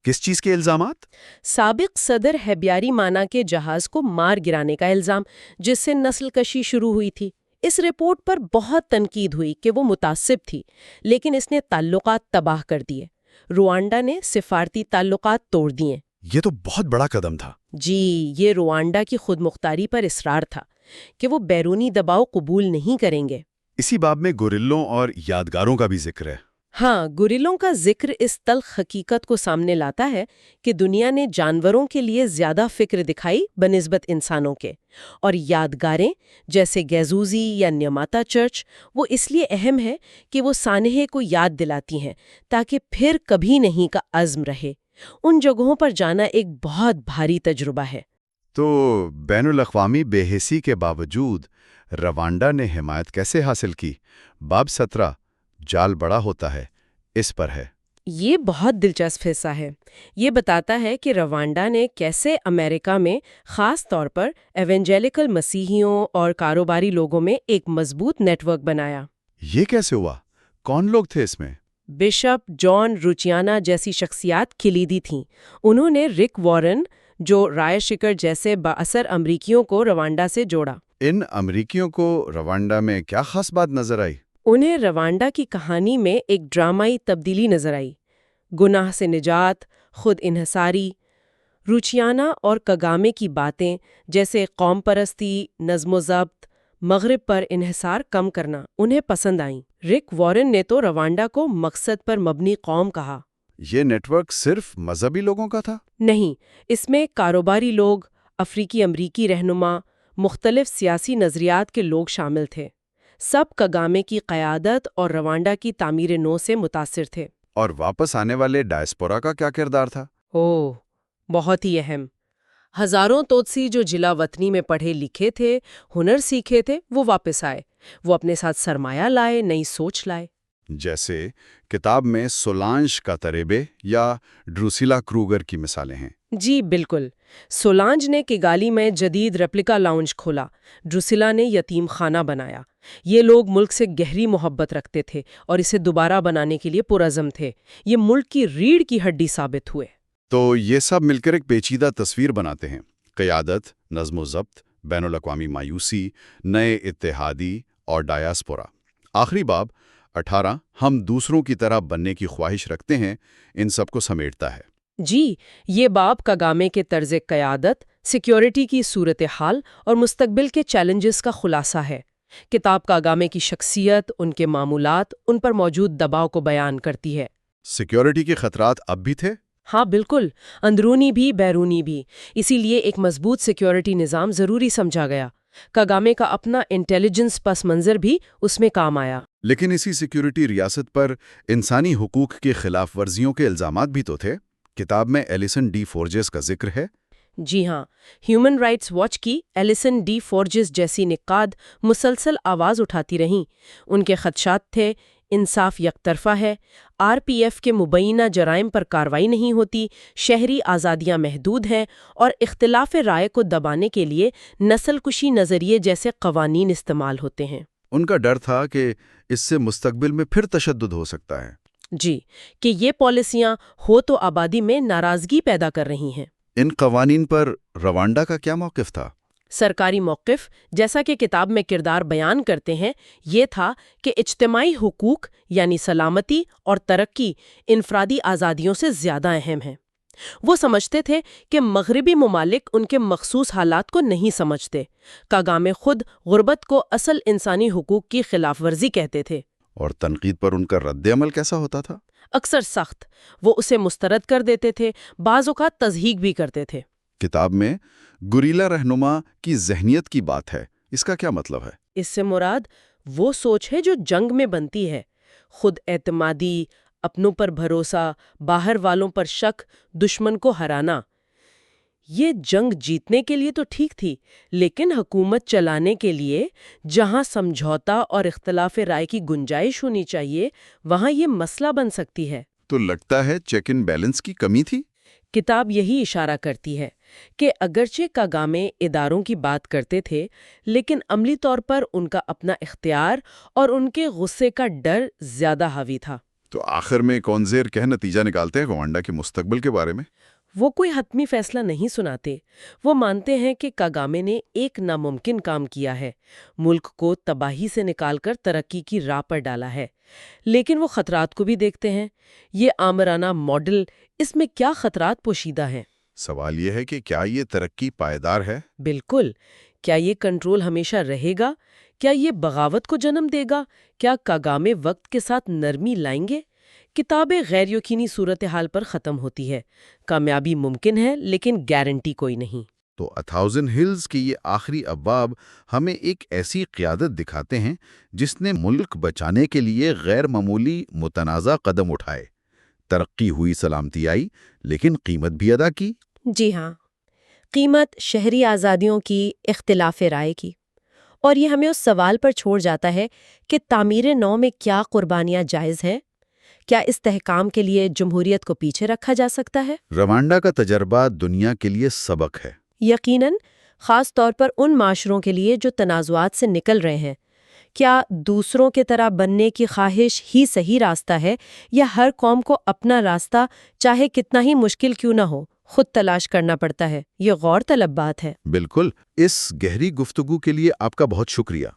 کس چیز کے الزامات؟ سابق صدر ہیبیاری مانا کے جہاز کو مار گرانے کا الزام، جس سے نسل کشی شروع ہوئی تھی۔ اس رپورٹ پر بہت تنقید ہوئی کہ وہ متعصب تھی، لیکن اس نے تعلقات تباہ کر دیے۔ روانڈا نے سفارتی تعلقات توڑ دیے۔ یہ تو بہت بڑا قدم تھا۔ جی، یہ روانڈا کی خود مختاری پر اصرار تھا کہ وہ بیرونی دباؤ قبول نہیں کریں گے۔ اسی باب میں گورلوں اور یادگاروں کا بھی ذکر ہے۔ ہاں، گورلوں کا ذکر اس تلخ حقیقت کو سامنے لاتا ہے کہ دنیا نے جانوروں کے لیے زیادہ فکر دکھائی بنسبت انسانوں کے، اور یادگاریں جیسے گیزوزی یا نیماتا چرچ وہ اس لیے اہم ہے کہ وہ سانحے کو یاد دلاتی ہیں تاکہ پھر کبھی نہیں کا عزم رہے۔ ان جگہوں پر جانا ایک بہت بھاری تجربہ ہے۔ تو بین الاقوامی بے حسی کے باوجود روانڈا نے حمایت کیسے حاصل کی؟ باب 17 جال بڑا ہوتا ہے، اس پر ہے۔ یہ بہت دلچسپ حصہ ہے۔ یہ بتاتا ہے کہ روانڈا نے کیسے امریکہ میں خاص طور پر ایونجیلیکل مسیحیوں اور کاروباری لوگوں میں ایک مضبوط نیٹ ورک بنایا۔ یہ کیسے ہوا؟ کون لوگ تھے اس میں؟ بشپ جان روچیانا جیسی شخصیات کلیدی تھیں۔ انہوں نے رک وارن جو رائے شکر جیسے بااثر امریکیوں کو روانڈا سے جوڑا۔ ان امریکیوں کو روانڈا میں کیا خاص بات نظر آئی؟ انہیں روانڈا کی کہانی میں ایک ڈرامائی تبدیلی نظر آئی۔ گناہ سے نجات، خود انحصاری۔ روچیانا اور کگامے کی باتیں جیسے قوم پرستی، نظم و ضبط، مغرب پر انحصار کم کرنا انہیں پسند آئیں۔ رک وارن نے تو روانڈا کو مقصد پر مبنی قوم کہا۔ یہ نیٹ ورک صرف مذہبی لوگوں کا تھا؟ نہیں، اس میں کاروباری لوگ، افریقی امریکی رہنما، مختلف سیاسی نظریات کے لوگ شامل تھے۔ سب کگامے کی قیادت اور روانڈا کی تعمیر نو سے متاثر تھے۔ اور واپس آنے والے ڈائسپورا کا کیا کردار تھا؟ بہت ہی اہم۔ ہزاروں توتسی جو جلا وطنی میں پڑھے لکھے تھے، ہنر سیکھے تھے، وہ واپس آئے۔ وہ اپنے ساتھ سرمایہ لائے، نئی سوچ لائے۔ جیسے کتاب میں سولانج کا تریبے یا ڈروسیلا کروگر کی مثالیں ہیں۔ جی بالکل۔ سولانج نے کگالی میں جدید ریپلیکا لاؤنج کھولا، ڈروسیلا نے یتیم خانہ بنایا۔ یہ لوگ ملک سے گہری محبت رکھتے تھے اور اسے دوبارہ بنانے کے لیے پرعزم تھے۔ یہ ملک کی ریڑھ کی ہڈی ثابت ہوئے۔ تو یہ سب مل کر ایک پیچیدہ تصویر بناتے ہیں: قیادت، نظم و ضبط، بین الاقوامی مایوسی، نئے اتحادی اور ڈایاسپورا۔ آخری باب 18 ہم دوسروں کی طرح بننے کی خواہش رکھتے ہیں، ان سب کو سمیٹتا ہے۔ جی، یہ باب کگامے کے طرز قیادت، سیکیورٹی کی صورتحال اور مستقبل کے چیلنجز کا خلاصہ ہے۔ کتاب کاگامے کی شخصیت، ان کے معمولات، ان پر موجود دباؤ کو بیان کرتی ہے۔ سیکیورٹی کے خطرات اب بھی تھے؟ ہاں بالکل، اندرونی بھی بیرونی بھی۔ اسی لیے ایک مضبوط سیکیورٹی نظام ضروری سمجھا گیا۔ کاگامے کا اپنا انٹیلیجنس پس منظر بھی اس میں کام آیا۔ لیکن اسی سیکیورٹی ریاست پر انسانی حقوق کی خلاف ورزیوں کے الزامات بھی تو تھے۔ کتاب میں ایلیسن ڈی فورجز کا ذکر ہے۔ جی ہاں، ہیومن رائٹس واچ کی ایلیسن ڈی فورجز جیسی نقاد مسلسل آواز اٹھاتی رہیں۔ ان کے خدشات تھے: انصاف یک طرفہ ہے، آر پی ایف کے مبینہ جرائم پر کارروائی نہیں ہوتی، شہری آزادیاں محدود ہیں، اور اختلاف رائے کو دبانے کے لیے نسل کشی نظریے جیسے قوانین استعمال ہوتے ہیں۔ ان کا ڈر تھا کہ اس سے مستقبل میں پھر تشدد ہو سکتا ہے۔ جی، کہ یہ پالیسیاں ہو تو آبادی میں ناراضگی پیدا کر رہی ہیں۔ ان قوانین پر روانڈا کا کیا موقف تھا؟ سرکاری موقف، جیسا کہ کتاب میں کردار بیان کرتے ہیں، یہ تھا کہ اجتماعی حقوق یعنی سلامتی اور ترقی انفرادی آزادیوں سے زیادہ اہم ہیں۔ وہ سمجھتے تھے کہ مغربی ممالک ان کے مخصوص حالات کو نہیں سمجھتے۔ کاگامے خود غربت کو اصل انسانی حقوق کی خلاف ورزی کہتے تھے۔ اور تنقید پر ان کا رد عمل کیسا ہوتا تھا؟ اکثر سخت۔ وہ اسے مسترد کر دیتے تھے، بعض اوقات تضحیق بھی کرتے تھے۔ کتاب میں گوریلا رہنما کی ذہنیت کی بات ہے، اس کا کیا مطلب ہے؟ اس سے مراد وہ سوچ ہے جو جنگ میں بنتی ہے: خود اعتمادی، اپنوں پر بھروسہ، باہر والوں پر شک، دشمن کو ہرانا۔ یہ جنگ جیتنے کے لیے تو ٹھیک تھی، لیکن حکومت چلانے کے لیے جہاں سمجھوتا اور اختلاف رائے کی گنجائش ہونی چاہیے، وہاں یہ مسئلہ بن سکتی ہے۔ تو لگتا ہے چیک اینڈ بیلنس کی کمی تھی۔ کتاب یہی اشارہ کرتی ہے کہ اگرچہ کاگامے اداروں کی بات کرتے تھے، لیکن عملی طور پر ان کا اپنا اختیار اور ان کے غصے کا ڈر زیادہ حاوی تھا۔ تو آخر میں کون زیر کیا نتیجہ نکالتے ہیں روانڈا کے مستقبل کے بارے میں؟ وہ کوئی حتمی فیصلہ نہیں سناتے۔ وہ مانتے ہیں کہ کاگامے نے ایک ناممکن کام کیا ہے، ملک کو تباہی سے نکال کر ترقی کی راہ پر ڈالا ہے، لیکن وہ خطرات کو بھی دیکھتے ہیں۔ یہ آمرانہ ماڈل، اس میں کیا خطرات پوشیدہ ہیں؟ سوال یہ ہے کہ کیا یہ ترقی پائیدار ہے؟ بالکل۔ کیا یہ کنٹرول ہمیشہ رہے گا؟ کیا یہ بغاوت کو جنم دے گا؟ کیا کاگامے وقت کے ساتھ نرمی لائیں گے؟ کتابیں غیر یقینی صورتحال پر ختم ہوتی ہے۔ کامیابی ممکن ہے، لیکن گارنٹی کوئی نہیں۔ تو 1000 ہلز کی یہ آخری ابواب ہمیں ایک ایسی قیادت دکھاتے ہیں جس نے ملک بچانے کے لیے غیر معمولی متنازع قدم اٹھائے۔ ترقی ہوئی، سلامتی آئی، لیکن قیمت بھی ادا کی۔ جی ہاں، قیمت شہری آزادیوں کی، اختلاف رائے کی۔ اور یہ ہمیں اس سوال پر چھوڑ جاتا ہے کہ تعمیر نو میں کیا قربانیاں جائز ہیں؟ کیا استحکام کے لیے جمہوریت کو پیچھے رکھا جا سکتا ہے؟ روانڈا کا تجربہ دنیا کے لیے سبق ہے۔ یقیناً، خاص طور پر ان معاشروں کے لیے جو تنازعات سے نکل رہے ہیں۔ کیا دوسروں کی طرح بننے کی خواہش ہی صحیح راستہ ہے، یا ہر قوم کو اپنا راستہ چاہے کتنا ہی مشکل کیوں نہ ہو خود تلاش کرنا پڑتا ہے؟ یہ غور طلب بات ہے۔ بالکل۔ اس گہری گفتگو کے لیے آپ کا بہت شکریہ۔